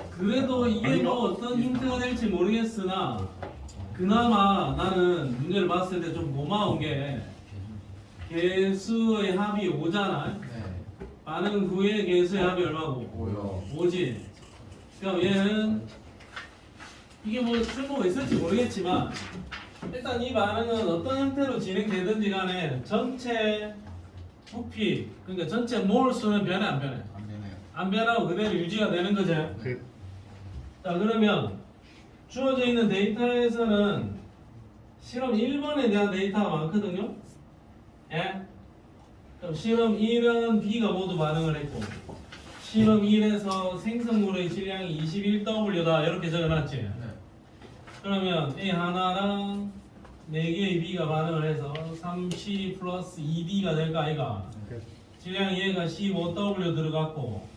그래도 이게 뭐 어떤 힌트가 될지 모르겠으나 그나마 나는 문제를 봤을 때 좀 고마운 게 개수의 합이 5잖아. 네. 반응 후에 개수의 합이 얼마고? 5지. 그럼 얘는 이게 뭐 쓸모가 있을지 모르겠지만 일단 이 반응은 어떤 형태로 진행되든지 간에 전체 부피, 그러니까 전체 몰 수는 변해 안 변해? 안 되네요. 안 변하고 그대로 유지가 되는 거죠. 자, 그러면 주어져 있는 데이터에서는 실험 1번에 대한 데이터가 많거든요. 예? 그럼 실험 1은 B가 모두 반응을 했고 실험 1에서 생성물의 질량이 21W다 이렇게 적어놨지. 네. 그러면 A 하나랑 4개의 B가 반응을 해서 3C 플러스 2D가 될까 아이가? 질량이 얘가 15W 들어갔고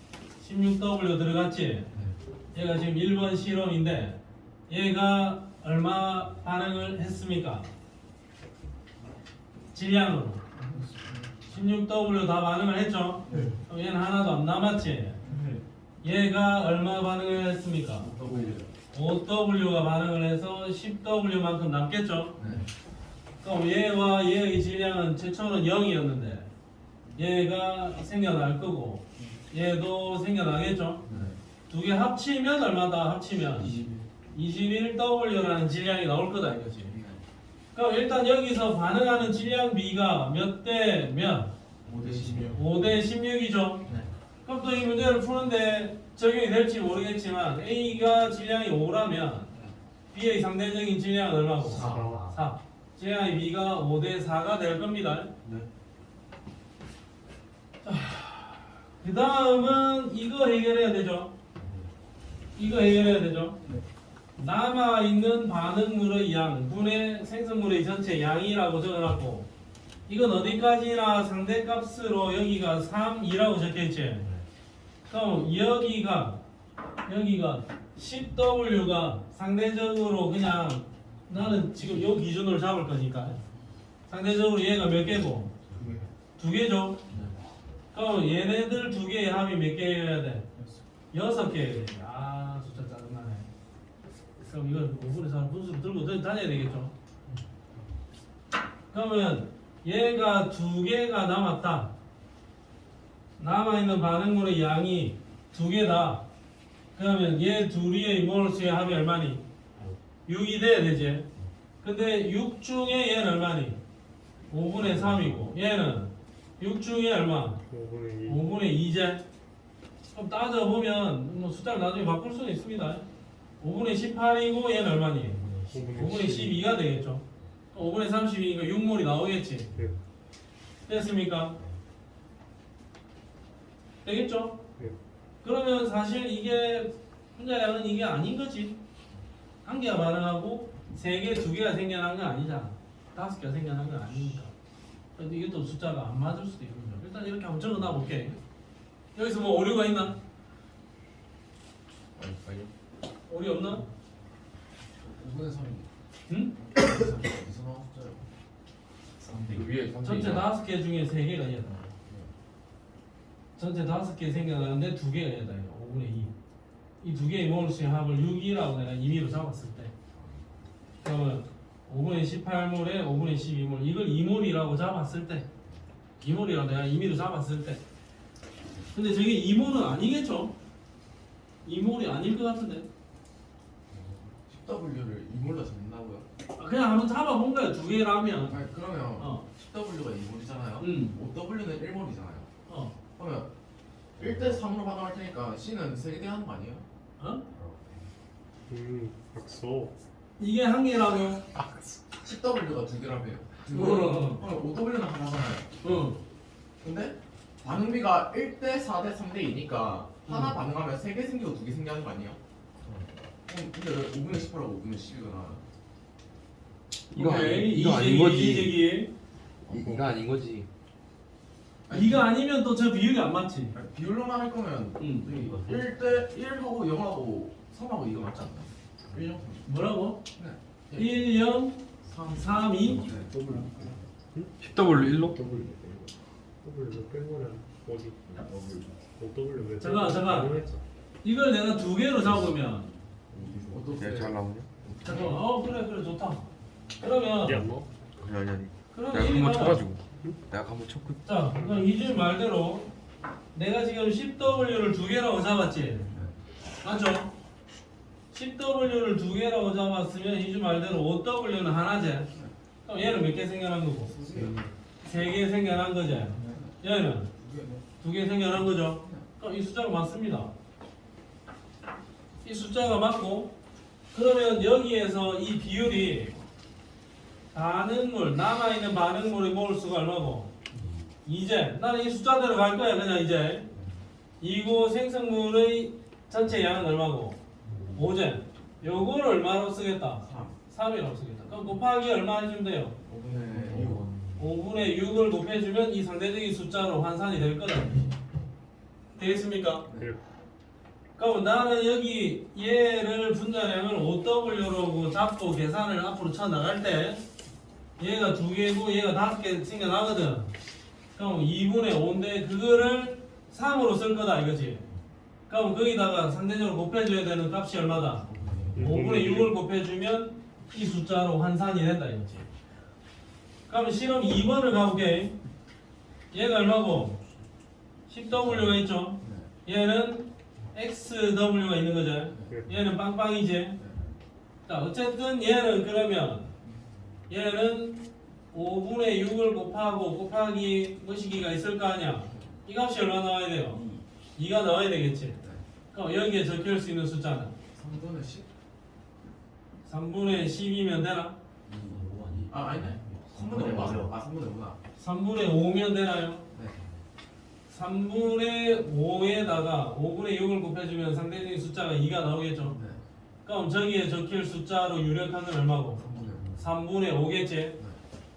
16W 들어갔지? 얘가 지금 1번 실험인데 얘가 얼마 반응을 했습니까? 질량으로 16W 다 반응을 했죠? 그럼 얘는 하나도 안 남았지? 얘가 얼마 반응을 했습니까? 5W가 반응을 해서 10W만큼 남겠죠? 그럼 얘와 얘의 질량은 최초는 0이었는데 얘가 생겨날 거고 얘도 생겨나겠죠? 두 개 합치면 얼마다 합치면 21W라는 질량이 나올 거다 이거지. 그럼 일단 여기서 반응하는 질량 B가 몇 대 몇? 5대 16. 5대 16이죠. 네. 그럼 또 이 문제를 푸는데 적용이 될지 모르겠지만 A가 질량이 5라면 B의 상대적인 질량은 얼마고? 4. 질량이 B가 5대 4가 될 겁니다. 네. 그 다음은 이거 해결해야 되죠. 이거 해결해야 되죠. 남아있는 반응물의 양, 분의 생성물의 전체 양이라고 적어놨고 이건 어디까지나 상대값으로 여기가 3, 2라고 적혀있지. 그럼 여기가 10W가 상대적으로 그냥 나는 지금 요 기준으로 잡을 거니까 상대적으로 얘가 몇 개고? 2개죠. 그럼 얘네들 2개의 합이 몇 개여야 돼? 6개 해야 돼. 아 숫자 짜증나네. 그럼 이건 5분의 4 분수로 들고 다녀야 되겠죠. 그러면 얘가 2개가 남았다. 남아있는 반응물의 양이 2개다. 그러면 얘 둘이의 몰수의 합이 얼마니? 6이 돼야 되지. 근데 6 중에 얘는 얼마니? 5분의 3이고 얘는 6 중에 얼마? 5분의 2제. 그럼 따져보면 뭐 숫자를 나중에 바꿀 수는 있습니다. 5분의 18이고 얘는 얼마니? 5분의 12가 되겠죠. 5분의 32니까 6몰이 나오겠지. 됐습니까? 되겠죠? 그러면 사실 이게 분자량은 이게 아닌 거지. 한 개가 반응하고 3개, 2개가 생겨난 건 아니잖아. 5개가 생겨난 건 아니니까. 근데 이게 또 숫자가 안 맞을 수도 있는 거죠. 일단 이렇게 한번 적어놔 볼게. 여기서 뭐 오류가 있나? 아니요. 오류 없나? 5분의 3이. 응? 무슨 나온 숫자예요? 그 위에 전체 5개 중에 3개가 얘다. 전체 5개 생겨나는데 2개가 얘다. 5분의 2. 이 2개의 몰수의 합을 6이라고 내가 임의로 잡았을 때 그러면 5분의 18몰에 5분의 12몰 이걸 2몰이라고 잡았을 때 2몰이라고 내가 임의로 잡았을 때 근데 저게 2몰은 아니겠죠? 2몰이 아닐 것 같은데 10W를 2몰로 잡는다고요? 그냥 한번 잡아본 거야 2개라면 아니 그러면 10W가 2몰이잖아요. 5W는 1몰이잖아요. 그러면 1대 3으로 반응할 테니까 C는 3개 하는 거 아니에요? 박소. 이게 한 개라고 10W가 2개라며요. 응. 그럼 5W는 하나잖아요. 근데 반응비가 1대 4대 3대 2니까 하나 반응하면 3개 생기고 2개 생기는 거 아니에요? 근데 왜 5분의 18하고 5분의 12가 나와요? 이거 아닌 거지. 이제기 이거 아닌 거지. 이거 아니면 또 저 비율이 안 맞지. 아니, 비율로만 할 거면 응. 1대 1하고 0하고 3하고 이거 맞지 않나요? 1, 0, 3. 뭐라고? 네. 1, 0, 3, 2 네. 10W 1로? W 빼고는 어디? W 왜? 잠깐. 이걸 내가 2개로 잡으면 어떻게 잘 나오냐? 잠깐 그래 좋다. 그러면 이게 안 나와? 아니. 그럼 내가 한번 얘가 쳐가지고. 내가 한번 쳤고. 자 그럼 이준 말대로 내가 지금 10W를 2개라고 잡았지. 맞죠? 10W를 2개라고 잡았으면 이준 말대로 5W는 하나지. 그럼 얘는 몇 개 생겨난 거고? 3개 생겨난 거지. 얘는 2개 생겨난 거죠. 그럼 이 숫자가 맞습니다. 이 숫자가 맞고 그러면 여기에서 이 비율이 반응물 남아있는 반응물의 몰수가 얼마고? 이제 나는 이 숫자대로 갈 거야 그냥 이제. 이고 생성물의 전체 양은 얼마고? 5제. 요걸 얼마로 쓰겠다? 3이라고 쓰겠다. 그럼 곱하기 얼마 해주면 돼요? 5분의 6을 곱해주면 이 상대적인 숫자로 환산이 될 거다. 되겠습니까? 네. 그럼 나는 여기 얘를 분자량을 5W로 잡고 계산을 앞으로 쳐 나갈 때 얘가 2개고 얘가 5개 생겨나거든. 그럼 2분의 5인데 그거를 3으로 쓸 거다 이거지. 그럼 거기다가 상대적으로 곱해줘야 되는 값이 얼마다? 5분의 6을 곱해주면 이 숫자로 환산이 된다 이거지. 그럼 실험 2번을 가볼게. 얘가 얼마고? 10W가 있죠? 얘는 XW가 있는 거죠? 얘는 빵빵이지? 자, 어쨌든 얘는 그러면 얘는 5분의 6을 곱하기 뭐시기가 있을 거 아니야? 이 값이 얼마 나와야 돼요? 2가 나와야 되겠지? 그럼 여기에 적힐 수 있는 숫자는? 3분의 10? 3분의 10이면 되나? 아 아니네 3분의 5 맞아요. 아 3분의 5나 3분의 5면 되나요? 네 3분의 5에다가 5분의 6을 곱해주면 상대적인 숫자가 2가 나오겠죠? 네. 그럼 저기에 적힐 숫자로 유력한 건 얼마고? 3분의 5겠지?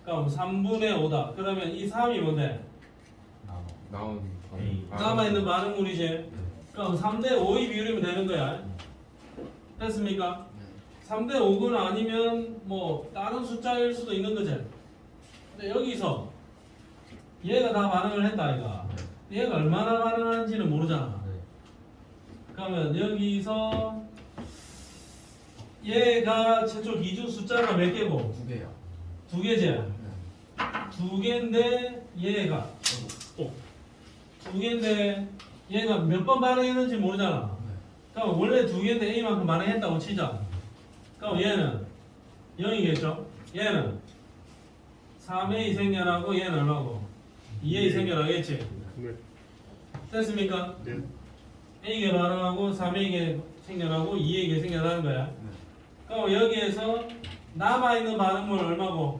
그럼 3분의 5다. 그러면 이 3이 뭔데? 나온 남아있는 반응물이지? 그럼 3대 5의 비율이면 되는 거야. 됐습니까? 3대 5건 아니면 뭐 다른 숫자일 수도 있는 거지. 근데 여기서 얘가 다 반응을 했다 이가. 얘가 얼마나 반응하는지는 모르잖아. 그러면 여기서 얘가 최초 기준 숫자가 몇 개고? 2개요 2개지? 2개인데 얘가 2개인데 얘가 몇 번 반응했는지 모르잖아. 그럼 원래 2개인데 A만큼 반응했다고 치자. 그럼 얘는 0이겠죠? 얘는 3A 생겨나고 얘는 얼마고? 2A 생겨나겠지? 네. 됐습니까? 네. A게 반응하고 3A게 생겨나고 2A게 생겨나는 거야. 그럼 여기에서 남아있는 반응물 얼마고?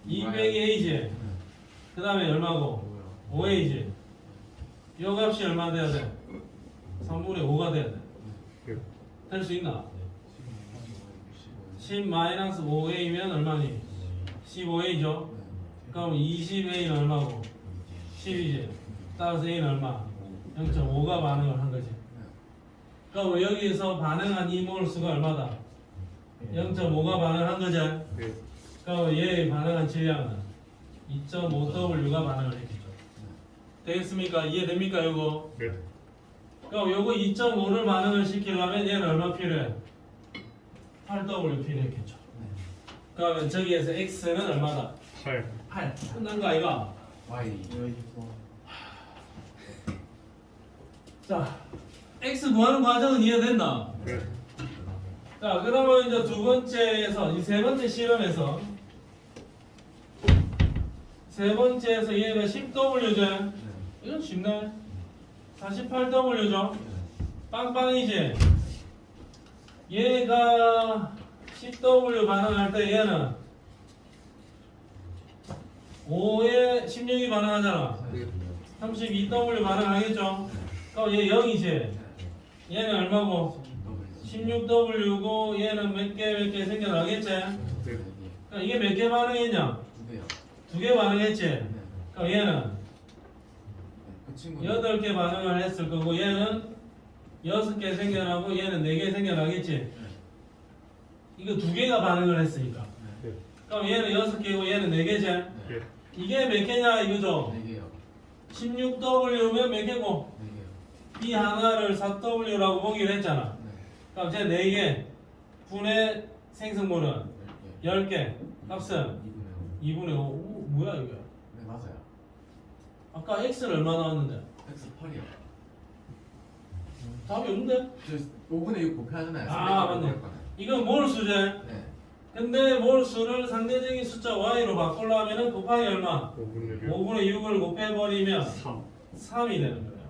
200A지? 그 다음에 얼마고? 5A지? 요 값이 얼마 돼야 돼? 3분의 5가 돼야 돼. 될 수 있나? 10-5A면 얼마니? 15A죠? 그럼 20A는 얼마고? 10이지? 따라서 A는 얼마? 0.5가 반응을 한 거지. 그럼 여기서 반응한 이 몰수가 얼마다? 0.5가 반응한 거지? 네. 그럼 얘 반응한 질량은 2.5W가 반응을 했겠죠. 되겠습니까? 이해됩니까 요거? 네. 그럼 요거 2.5를 반응을 시키려면 얘는 얼마 필요해? 8W 필요했겠죠. 그러면 저기에서 X는 얼마다? 8. 8. 끝난 거 아이가? Y 자, X 구하는 과정은 이해됐나? 네. 자, 그러면 이제 두 번째에서 이 세 번째 실험에서 세 번째에서 얘가 10W죠? 이건 쉽네. 48W죠? 빵빵이지? 얘가 10W 반응할 때 얘는 5에 16이 반응하잖아. 32W 반응하겠죠? 그럼 얘 0이지? 얘는 얼마고? 16W고 얘는 몇 개 생겨나겠지? 그럼 이게 몇 개 반응했냐? 2개요 2개 반응했지? 그럼 얘는 그 친구는 8개 반응을 했을 거고 얘는 6개 생겨나고 얘는 4개 생겨나겠지? 이거 2개가 반응을 했으니까. 네. 그럼 얘는 6개고 얘는 4개지? 네. 이게 몇 개냐 이거죠? 4개요 16W면 몇 개고? 4개요 이 하나를 4W라고 보기로 했잖아. 그럼 제 4개 분의 생성물은 10개 값은 2분의 5. 오, 뭐야 이거? 네 맞아요 아까 X는 얼마 나왔는데? X 8이요 답이 없는데? 저 5분의 6 곱해하잖아요 아, 맞네. 이건 몰수제. 네 근데 몰수를 상대적인 숫자 y로 바꾸려면 곱하기 얼마? 5분의 6. 5분의 6을 곱해버리면 3. 3이 되는 거예요.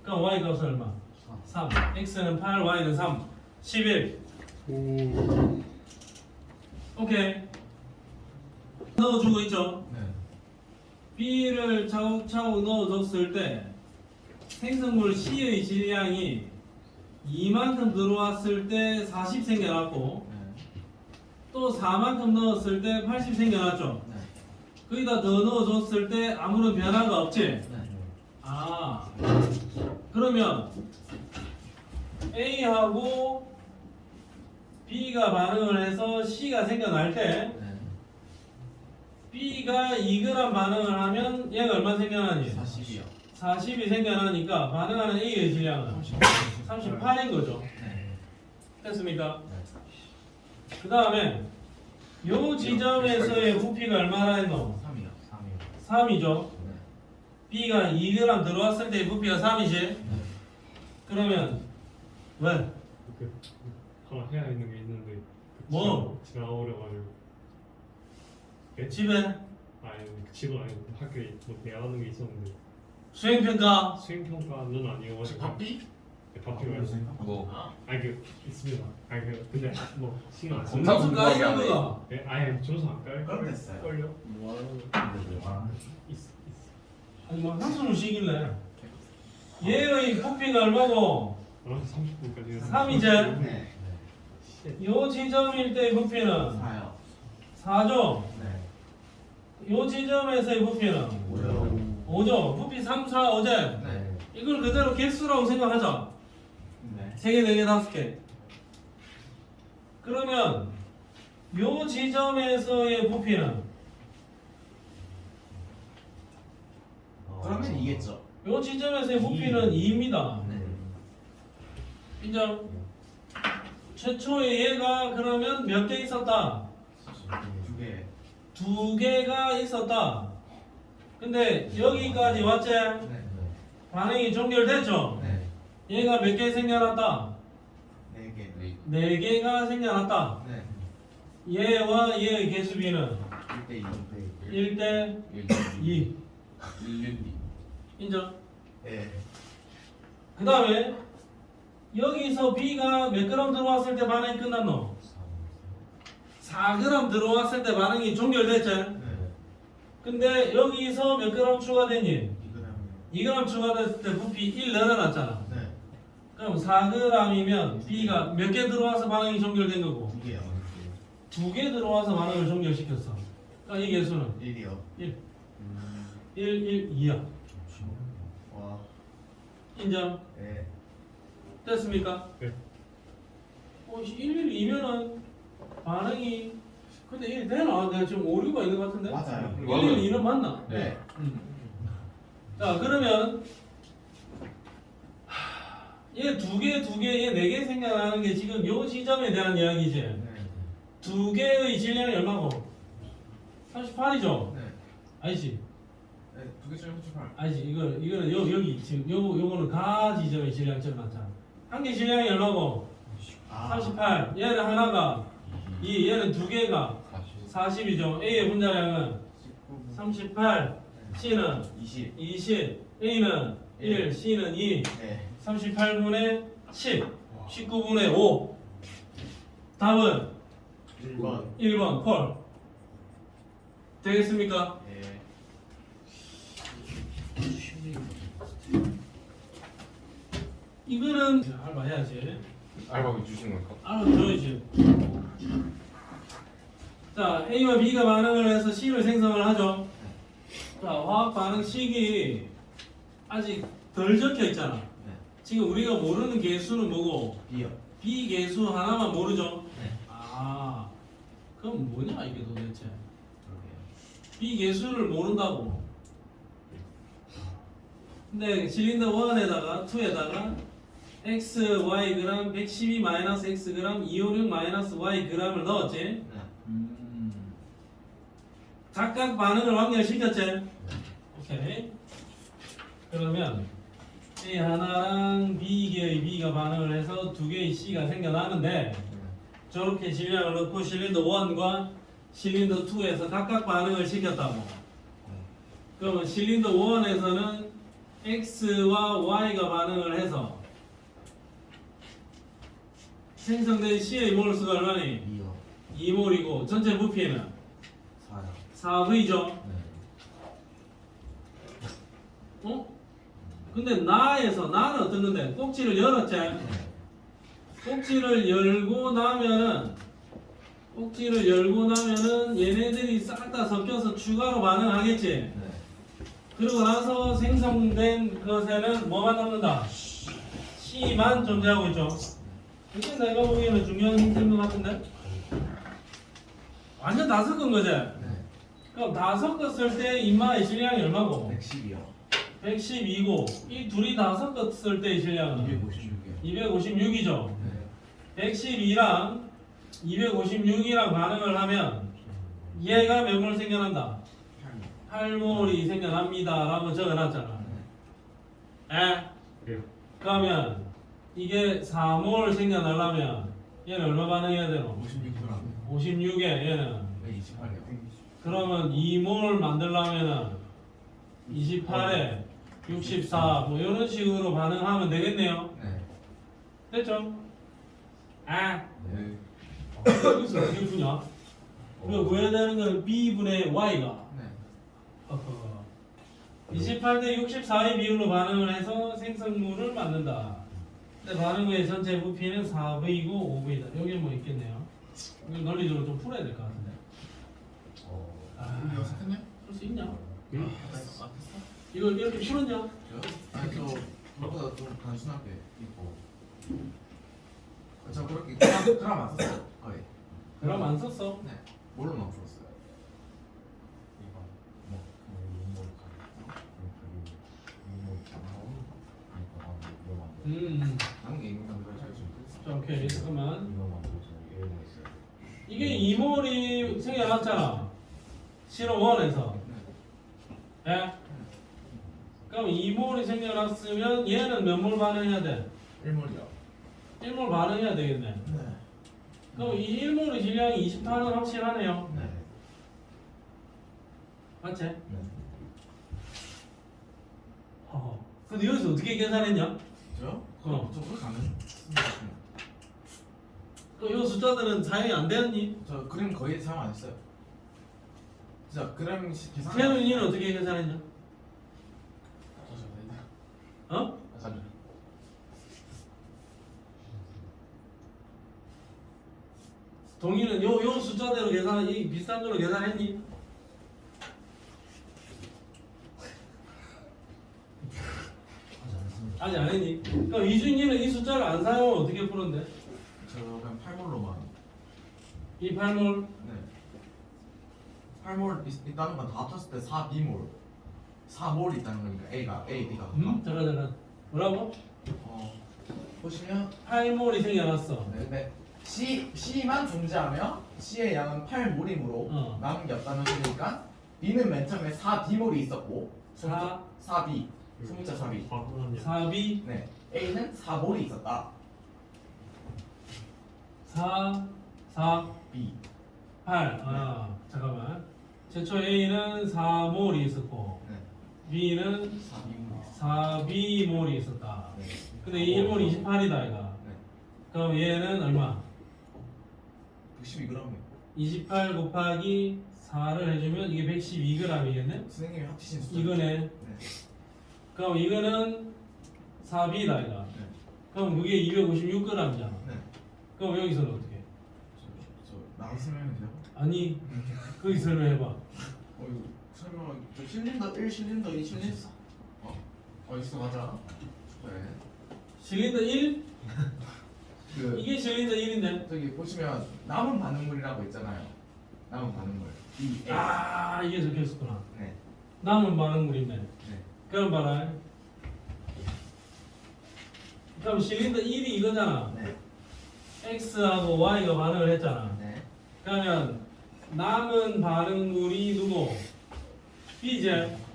그럼 y 값은 얼마? 3. x는 8, y는 3. 11. 오. 오케이. 넣어주고 있죠. 네. B를 차곡차곡 넣어줬을 때 생성물 C의 질량이 이만큼 들어왔을 때 40 생겨났고 또 4만큼 넣었을 때 80 생겨났죠. 네. 거기다 더 넣어줬을 때 아무런 변화가 없지. 네. 아, 그러면 A하고 B가 반응을 해서 C가 생겨날 때 네. B가 2g 반응을 하면 얘가 얼마 생겨나니? 40이요. 40이 생겨나니까 반응하는 A의 질량은 38인 거죠. 네. 됐습니까? 네. 그 다음에 요 지점에서의 부피가 얼마나 했노? 3이요. 3이죠. 네. B가 2g 들어왔을 때 부피가 3이지? 네. 그러면 왜? 하나 해야 있는 게 있는데 뭐? 지나오려가지고 집에 아니 집은 아니고 학교에 뭐 대하는 게 있었는데 수행평가 수행평가는 아니어가지고 혹시 바삐? 네, 바삐 말고 뭐 아니 그 있습니다. 아니 그 근데 뭐 신경 안 겁나 쓰는 궁금하게 무슨 하네. 거야? 네, 아예 조사 안 깔. 그럼 됐어요. 걸려? 있어. 아니 뭐 한숨을 쉬길래 얘의 부피가 얼마고? 알아서 30분까지 3이제? 네. 요 지점일 때의 부피는 4요. 4죠? 네. 요 지점에서의 부피는 5요. 5죠? 부피 3, 4, 5제 네. 이걸 그대로 개수라고 생각하자. 네. 3개, 4개, 5개. 그러면 요 지점에서의 부피는 그러면 이겠죠. 요 지점에서의 부피는 2입니다. 네. 인정? 최초에 얘가 그러면 몇 개 있었다? 2개. 2개가 있었다. 근데 여기까지 왔지? 네. 반응이 종결됐죠? 네. 얘가 몇 개 생겨났다? 4개. 4개가 생겨났다. 네. 얘와 얘의 개수비는 1대 2. 1대 2. 112 인정? 네. 그 다음에 여기서 B가 몇 그램 들어왔을 때 반응이 끝났노? 4g 들어왔을 때 반응이 종결됐지? 네. 근데 여기서 몇 그램 추가됐니? 2g. 2g 추가됐을 때 부피 1 늘어났잖아. 네. 그럼 4g이면 B가 몇 개 들어와서 반응이 종결된 거고 2개요. 2개 들어와서 반응을 종결시켰어. 그러니까 이 개수는 1이요. 1, 1, 2야. 와. 인정? 네. 됐습니까? 네. 1, 2면은 반응이 근데 1 되나? 내가 지금 오류가 있는 것 같은데? 맞아요. 1, 2는 맞나? 네. 자 그러면 얘 2개, 얘 4개 생겨나는 게 지금 요 지점에 대한 이야기지. 네. 2개의 질량이 얼마고? 38이죠? 네. 아니지? 네. 2개 중에 38. 아니지? 이거는 여기 지금 요거는 가 지점의 질량점 맞잖아. 한 개 질량이 얼마고? 38. 얘는 하나가 2, 얘는 2개가 40이죠. A의 분자량은 38, C는 20. 20, A는 1, C는 2. 네. 38분의 10, 19분의 5. 답은 1번. 1번 콜. 되겠습니까? 네. 이거는 알바 해야지. 알바비 주시는 건가? 알아줘야지. 자, A와 B가 반응을 해서 C를 생성을 하죠. 자, 화학 반응식이 아직 덜 적혀 있잖아. 네. 지금 우리가 모르는 개수는 뭐고? B요. B 개수 하나만 모르죠. 네. 아, 그럼 뭐냐 이게 도대체? 그러게요. B 개수를 모른다고. 근데 실린더 1에다가 2에다가 x, y 그램 112 마이너스 x 그램 256 마이너스 y 그램을 넣었지. 네. 각각 반응을 완결시켰지. 오케이. 그러면 A 하나랑 B 개의 B가 반응을 해서 2개의 C가 생겨나는데 저렇게 질량을 넣고 실린더 1과 실린더 2에서 각각 반응을 시켰다고. 그러면 실린더 1에서는 X와 Y가 반응을 해서 생성된 C의 몰수가 얼마니? 2요. 2몰이고 전체 부피는 4요. 4V죠. 어? 근데 나는 어떤 건데? 꼭지를 열었지? 꼭지를 열고 나면은 얘네들이 싹 다 섞여서 추가로 반응하겠지? 그러고 나서 생성된 것에는 뭐만 남는다? C만 존재하고 있죠. 이게 내가 보기에는 중요한 힌트인 것 같은데? 완전 다 섞은 거지? 그럼 다 섞었을 때 인마의 질량이 얼마고? 110이요. 112고 이 둘이 다 섞었을 때의 질량은 256이요. 256이죠. 112랑 256이랑 반응을 하면 얘가 몇 몰 생겨난다? 8몰이 생겨납니다 라고 적어놨잖아. 에? 그러면 이게 4몰 생겨나려면 얘는 얼마 반응해야 되노? 56g. 56에 얘는 28이요. 그러면 2몰 만들려면은 28에 64 뭐 이런 식으로 반응하면 되겠네요. 네. 됐죠? 아, 네. 여기서 어떻게 푸냐? 우리가 구해야 되는 건 B분의 Y가 네. 28대 64의 비율로 반응을 해서 생성물을 만든다. 근데 반응 후의 전체 부피는 4V이고 5V다. 여기 뭐 있겠네요. 이거 논리적으로 좀 풀어야 될 것 같은데. 이거 생겼냐? 풀 수 있냐? 됐어. 이걸 이렇게 풀었냐? 저요? 아니 저 그거보다 좀 단순하게 있고. 저 그렇게 그람 안 썼어요. 거의. 그럼 안 썼어. 네. 뭘로만 풀었어요. 남은 게 있는 건 잘 좀. 자, 오케이. 잠깐만. 이게 이몰이 생겨났잖아. 실험 1에서. 예? 그럼 이몰이 생겨났으면 얘는 몇 몰 반응해야 돼? 1몰이요. 1몰 반응해야 되겠네. 네. 그럼 이 1몰의 질량이 28은 확실하네요. 네. 맞지? 네. 근데 여기서 어떻게 계산했냐? 저요? 저 그렇게 안 했어요. 그럼 이 숫자들은 사용이 안 되었니? 저 그림 거의 사용 안 했어요. 진짜 그림 계산. 태훈이는 어떻게 계산했냐? 어? 동의는 요 숫자대로 계산, 이 비슷한 걸로 계산했니? 아직 안 했니? 그럼 이준이는 이 숫자를 안 사용하면 어떻게 푸는데? 저 그냥 8몰로만. 이 8몰? 네. 8몰 있다는 건 다 합쳤을 때 4B몰. 4몰 있다는 거니까 A가 A, B가. 잠깐. 뭐라고? 보시면 8몰이 생겨났어. 네. C만 존재하며 C의 양은 8몰이므로 남은 게 없다는 소리니까 B는 맨 처음에 4B몰이 있었고 4B 소문자 4B 4B 네 A는 4몰이 있었다 4 B 8 잠깐만 최초 A는 4몰이 있었고 네 B는 4B몰 4B몰이 있었다. 네. 근데 1몰 28이다 이가. 네. 그럼 얘는 얼마? 112g 28 곱하기 4를 해주면 이게 112g이겠네? 선생님이 합치신 숫자 이거네. 네. 그럼 이거는 4B다 이가. 네. 그럼 그게 256g이잖아. 네. 그럼 여기서는 어떻게 해? 저 나가 설명하면 돼요? 아니 거기 설명해봐. 이거 설명 저 실린더 1 실린더 2 실린더 있어 맞아 네. 실린더 1? 그 이게 실린더 1인데. 저기 보시면 남은 반응물이라고 있잖아요. 남은 반응물. E A. 이게 적혀있었구나. 네. 남은 반응물이네. 네. 그럼 봐라. 그럼 실린더 1이 이거잖아. 네. X하고 Y가 반응을 했잖아. 네. 그러면 남은 반응물이 누구? B지?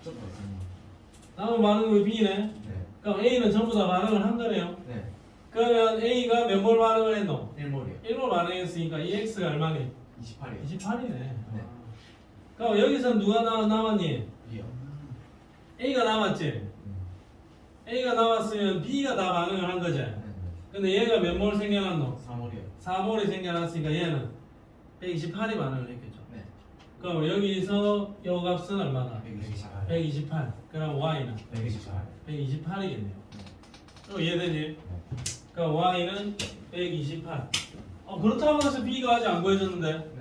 좀 더. 남은 반응물이 B네. 네. 그럼 A는 전부 다 반응을 한 거네요. 네. 그러면 A가 몇 몰 반응을 했노? 1몰이요. 1몰 반응했으니까 이 X가 얼마니? 28이요. 28이네. 네. 그럼 여기서 누가 남았니? B요. A가 남았지? A가 남았으면 B가 다 반응을 한 거지? 네. 근데 얘가 몇 몰 생겨났노? 3몰이요. 4몰이 생겨났으니까 얘는 128이 반응을 했겠죠. 네. 그럼 여기서 요 값은 얼마나? 128. 128. 그럼 y는 128. 128이겠네요. 이해되지? 그럼 y는 128. 그렇다고 해서 b가 아직 안 구해졌는데.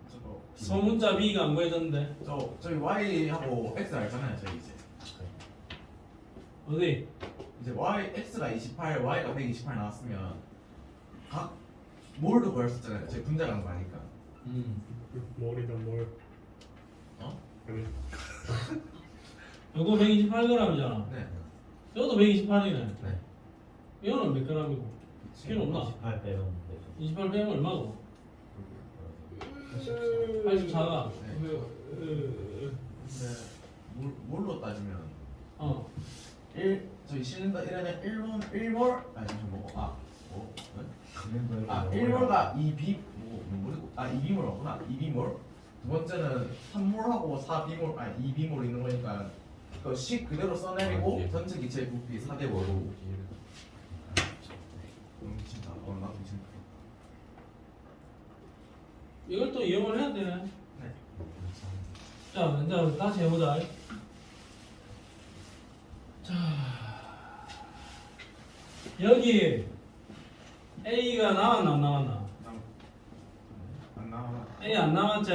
저거 소문자 b가 안 구해졌는데. 저희 y하고 x 알잖아요. 저희 이제 어디? 이제 y x가 28, y가 128 나왔으면 각 몰도 구할 수 있잖아요. 저희 분자라는 거 아니까. 뭘이다 뭘. 어? 아니. 요거 128g이잖아. 네. 이것도 128이네. 네. 이거는 몇 g이고? 필요 없나? 28 빼면 28 빼면 얼마고? 84가. 네. 근데 몰로 따지면 어. 저희 실린더 1에는 1몰 아니 잠시만 뭐고 되는 아 1몰가 2B 뭐고 2B몰 맞구나 2B몰 두 번째는 3몰하고 4B몰 아니 2B몰 있는 거니까 그 식 그대로 써내리고 전체 기체의 부피 4대 5로 미친다 나도 미친다 이걸 또 이용을 해야 되네. 네. 자, 이제 다시 해보자. 자, 여기 A가 나왔나 안 나왔나? 안 나와 A 안 나왔지?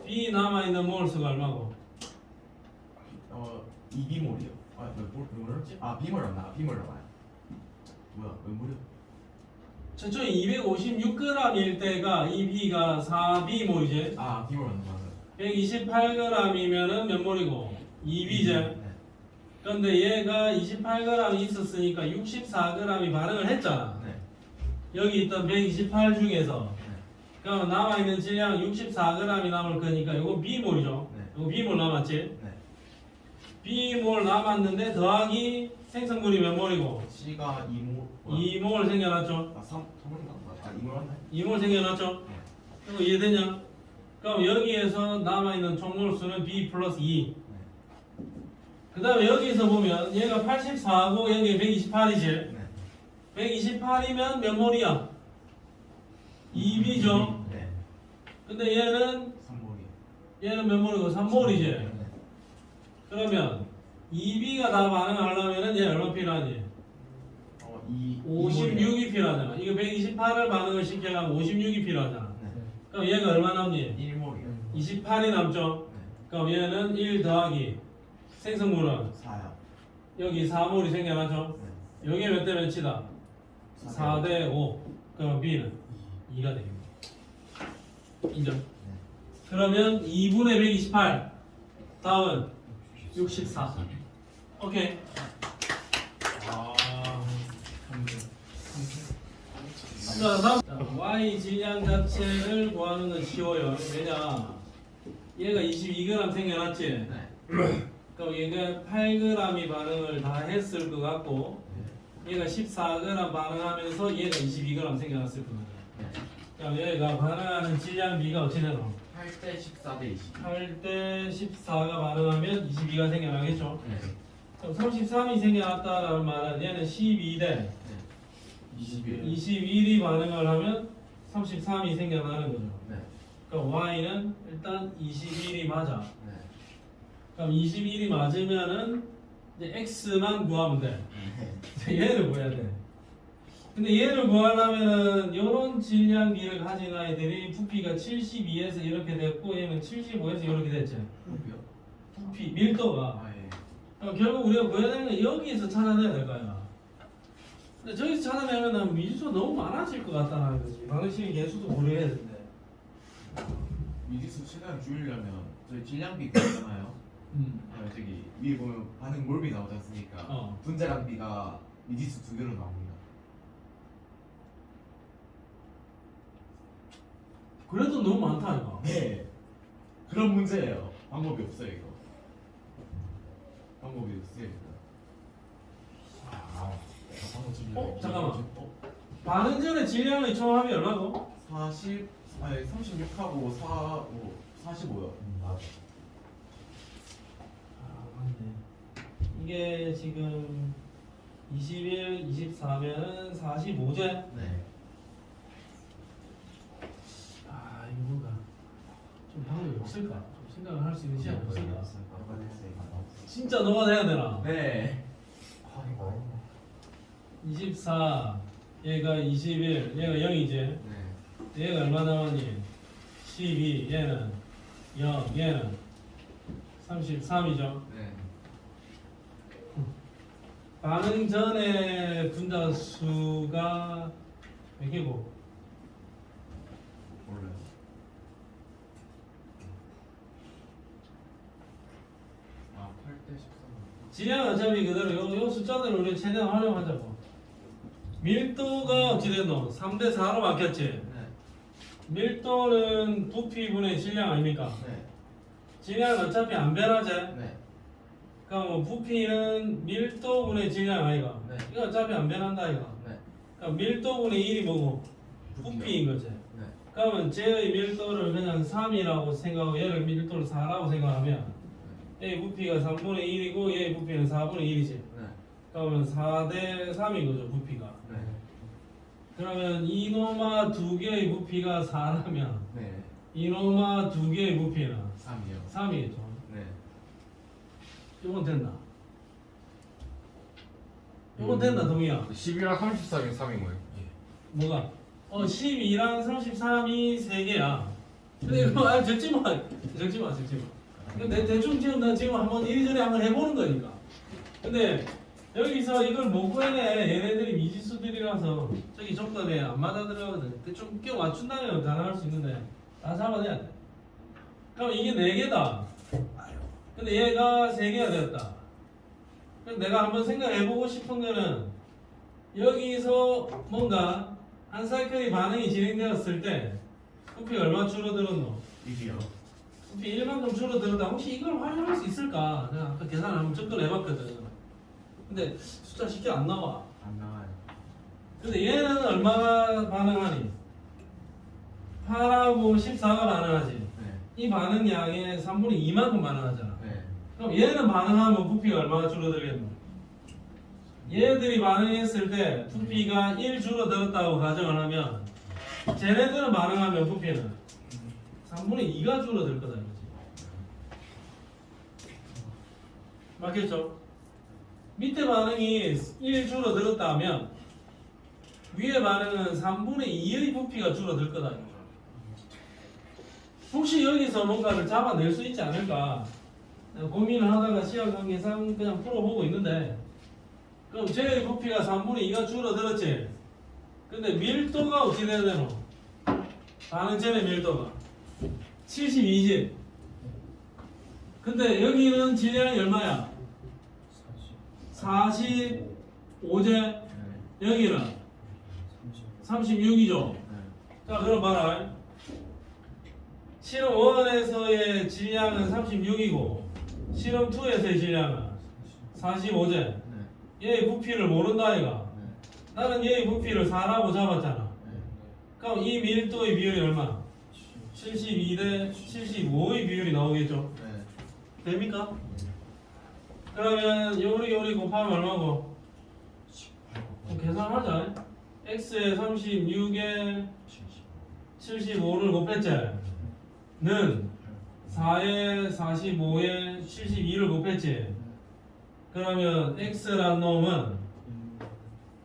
B 남아있는 몰 수가 얼마고? 2B몰이요 뭐였지? B몰 안 나와 B몰 나와요 뭐야 왜 몰이요? 최초에 256g일 때가 이 B가 4B몰이지? B몰 안 나와요 128g이면은 몇 몰이고? 2B지? 네. 그런데 얘가 28g이 있었으니까 64g이 반응을 했잖아. 네. 여기 있던 128 중에서. 네. 그럼 남아있는 질량 64g이 남을 거니까 이거 B몰이죠. 네. 이거 B몰 남았지? 네. B몰 남았는데 더하기 생성물이 몇 몰이고? C가 2몰 2몰 생겨났죠? 3몰인가? 2몰 맞나요? 2몰 생겨났죠? 이거 이해되냐? 그럼 여기에서 남아있는 총몰 수는 B 플러스 2. 그 다음에 여기서 보면 얘가 84고 여기 128이지? 네. 128이면 몇 몰이야? 2B죠? 네. 근데 얘는 3몰이요. 얘는 몇 몰이고 3몰이지? 네. 그러면 2B가 다 반응하려면 얘 얼마 필요하지? 56이 필요하잖아. 이거 128을 반응을 시켜가면 56이 필요하잖아. 네. 그럼 얘가 얼마 남니? 1몰이요. 28이 남죠? 네. 그럼 얘는 1 더하기 생성물은 4요. 여기 4몰이 생겨나죠? 네. 여기에 몇 대 몇이다? 4대 5. 그럼 B는 2가 됩니다. 인정? 그러면 2분의 128. 다음은 64. 오케이. 자, 다음. 자, Y 질량 자체를 구하는 건 쉬워요. 왜냐? 얘가 22g 생겨났지? 네. 그럼 얘가 8g이 반응을 다 했을 것 같고, 얘가 14g 반응하면서 얘가 22g 생겨났을 겁니다. 네. 그럼 얘가 반응하는 질량 B가 어떻게 되노? 8대 14대 20. 8대 14가 반응하면 22가 생겨나겠죠? 네. 그럼 33이 생겨났다라는 말은 얘는 12대 네. 21. 21이 반응을 하면 33이 생겨나는 거죠. 네. 그럼 Y는 일단 21이 맞아. 네. 그럼 21이 맞으면은 이제 X만 구하면 돼. 네. 얘를 구해야 돼. 근데 얘를 구하려면은 이런 질량 비를 가진 아이들이 부피가 72에서 이렇게 됐고 얘는 75에서 이렇게 됐지. 누구요? 부피 밀도가. 예. 그럼 결국 우리가 구해야 되는 건 여기에서 찾아내야 될 거야. 근데 저기서 찾아내면 미지수가 너무 많아질 것 같다는 거지. 방정식의 개수도 고려해야 되는데. 미지수 최대한 줄이려면 저희 질량비 있잖아요. 저기 위에 보면 반응 몰비 나오지 않습니까? 어. 분자량비가 미지수 2개로 나옵니다. 그래도 너무 많다 이거. 네. 그런 문제예요. 방법이 없어요 이거. 방법이 없어요 이거. 방법 좀 잠깐만. 반응 전에 질량의 총합이 얼마고? 36하고 45요. 맞아. 아 맞네. 이게 지금 21, 24면 45제? 네. 아 이거 뭐가? 없을까? 좀 생각을 할 수 있는 시간이 없을까? 네. 진짜 녹아내야 되나? 네. 24 얘가 21 얘가 0이지 얘가 얼마 남았니? 12 얘는 0 얘는 33이죠. 반응 전에 분자수가 몇 개고? 몰라요. 아, 8대 13. 질량은 어차피 그대로 요 숫자들을 우리 최대한 활용하자고. 밀도가 어찌 됐노? 3대 4로 바뀌었지? 네. 밀도는 부피분의 질량 아닙니까? 네. 질량은 어차피 안 변하지? 네. 그러니까 뭐 부피는 밀도분의 질량 아이가? 네. 이거 어차피 안 변한다 아이가? 네. 그러니까 밀도분의 1이 뭐고? 부피인 거지. 네. 그러면 쟤의 밀도를 그냥 3이라고 생각하고 얘를 밀도를 4라고 생각하면 얘의 부피가 3분의 1이고 얘의 부피는 4분의 1이지. 네. 그러면 4대 3인 거죠 부피가. 네. 그러면 이노마 두 개의 부피가 4라면 네. 이노마 두 개의 부피는 3이요. 3이겠죠. 네. 이건 됐나? 이건 됐나 동이야? 10이랑 34면 3인 거예요. 뭐가? 12랑 33이 3개야. 근데 이거 적지 마. 적지 마. 근데 대충 지금 나 지금 한번 이리저리 한번 해보는 거니까. 근데 여기서 이걸 못 구해내. 얘네들이 미지수들이라서 저기 조건에 안 맞아 들어가거든. 대충 끼워 맞춘다면 가능할 수 있는데 다 잡아내야 돼. 그럼 이게 4개다. 근데 얘가 3개가 되었다. 그럼 내가 한번 생각해보고 싶은 거는 여기서 뭔가 한 사이클이 반응이 진행되었을 때 부피가 얼마 줄어들었노? 1이요. 부피 1만큼 줄어들었다. 혹시 이걸 활용할 수 있을까? 내가 아까 계산을 한번 접근을 해봤거든. 근데 숫자 쉽게 안 나와. 안 나와요. 근데 얘는 얼마가 반응하니? 8하고 14가 반응하지. 네. 이 반응량의 3분의 2만큼 반응하잖아. 네. 그럼 얘는 반응하면 부피가 얼마나 줄어들겠노? 얘들이 반응했을 때 부피가 1 줄어들었다고 가정을 하면 쟤네들은 반응하면 부피는 3분의 2가 줄어들 거다 이거지. 맞겠죠? 밑에 반응이 1 줄어들었다 하면 위에 반응은 3분의 2의 부피가 줄어들 거다 이거죠. 혹시 여기서 뭔가를 잡아낼 수 있지 않을까 고민을 하다가 시각관계상 그냥 풀어보고 있는데 그럼 쟤의 부피가 3분의 2가 줄어들었지. 근데 밀도가 어떻게 돼야 되노? 반응체의 밀도가 72지. 근데 여기는 질량이 얼마야? 45제. 네. 여기는 36이죠. 네. 자 그럼 봐라. 실험 1에서의 질량은 36이고 실험 2에서의 질량은 45제. 네. 얘의 부피를 모른다 아이가. 네. 나는 얘의 부피를 4라고 잡았잖아. 네. 그럼 이 밀도의 비율이 얼마? 72대 75의 비율이 나오겠죠. 네. 됩니까? 그러면 요리 곱하면 얼마고? 그럼 계산하자. x에 36에 75를 곱했지. 는 4에 45에 72를 곱했지. 그러면 x란 놈은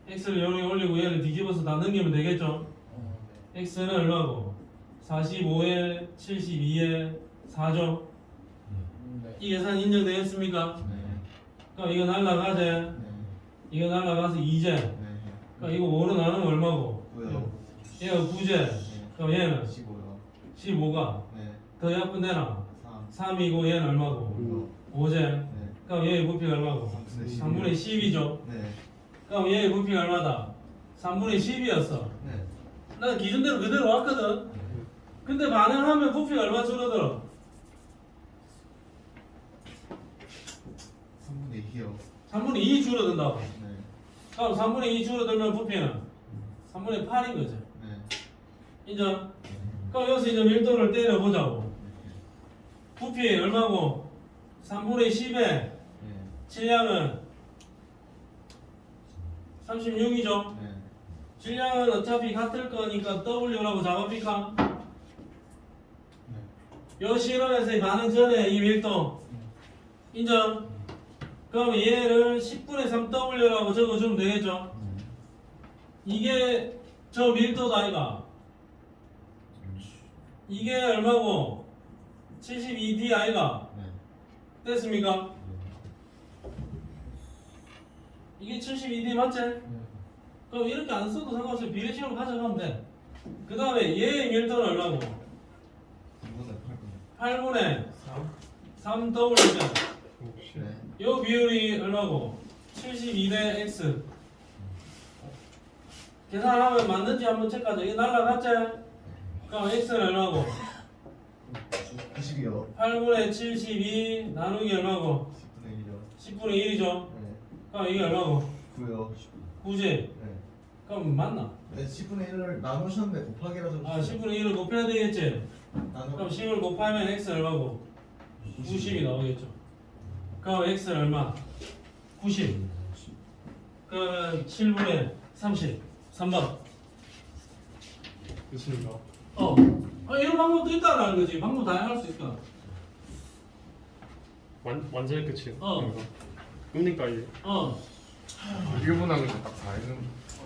x를 여기 올리고 얘를 뒤집어서 다 넘기면 되겠죠. x는 얼마고? 45에 72에 4죠. 이 계산 인정되겠습니까? 네. 그럼 이거 날라가지. 네. 이거 날라가서 2제. 네. 그럼 이거 5로 나누면 얼마고? 뭐요? 얘가 9제. 그럼 얘는 15요. 15가 네. 더 약분되나? 3. 3이고 얘는 얼마고? 5제. 네. 그럼 얘의 부피가 얼마고? 3분의 10이죠. 네. 그럼 얘의 부피가 얼마다? 3분의 10이었어. 네. 난 기준대로 그대로 왔거든. 근데 반응하면 부피가 얼마 줄어들어? 3분의 2요. 3분의 2 줄어든다고. 네. 그럼 3분의 2 줄어들면 부피는 3분의 8인 거죠. 네. 인정? 그럼 여기서 이제 밀도를 때려보자고. 부피 얼마고? 3분의 10에 네. 질량은 36이죠. 네. 질량은 어차피 같을 거니까 W라고 잡아볼까? 요 실험에서 반응 전에 이 밀도 인정? 그럼 얘를 10분의 3W라고 적어주면 되겠죠? 이게 저 밀도다 아이가 이게 얼마고? 72D 아이가 됐습니까? 이게 72D 맞지? 그럼 이렇게 안 써도 상관없어요. 비례식으로 가져가면 돼. 그 다음에 얘의 밀도는 얼마고? 8분의 3W잖아. 요 비율이 얼마고? 72대 X. 계산하면 맞는지 한번 체크하자. 이게 날라갔지? 그럼 X는 얼마고? 90이요. 8분의 72 나누기 얼마고? 10분의 1이요. 10분의 1이죠? 네. 그럼 이게 얼마고? 9요. 9지? 네. 그럼 맞나? 네, 10분의 1을 나누셨는데 곱하기라서. 아 10분의 1을 곱해야 되겠지? 나누. 그럼 10을 곱하면 X 얼마고? 90이 나오겠죠? 그럼 X는 얼마? 90. 그러면 7분의 30. 3번. 됐습니다. 이런 방법도 있다라는 거지. 방법 다 할 수 있다. 완전히 끝이에요. 어. 그러니까 이게 1분 일본 하면 딱 4회는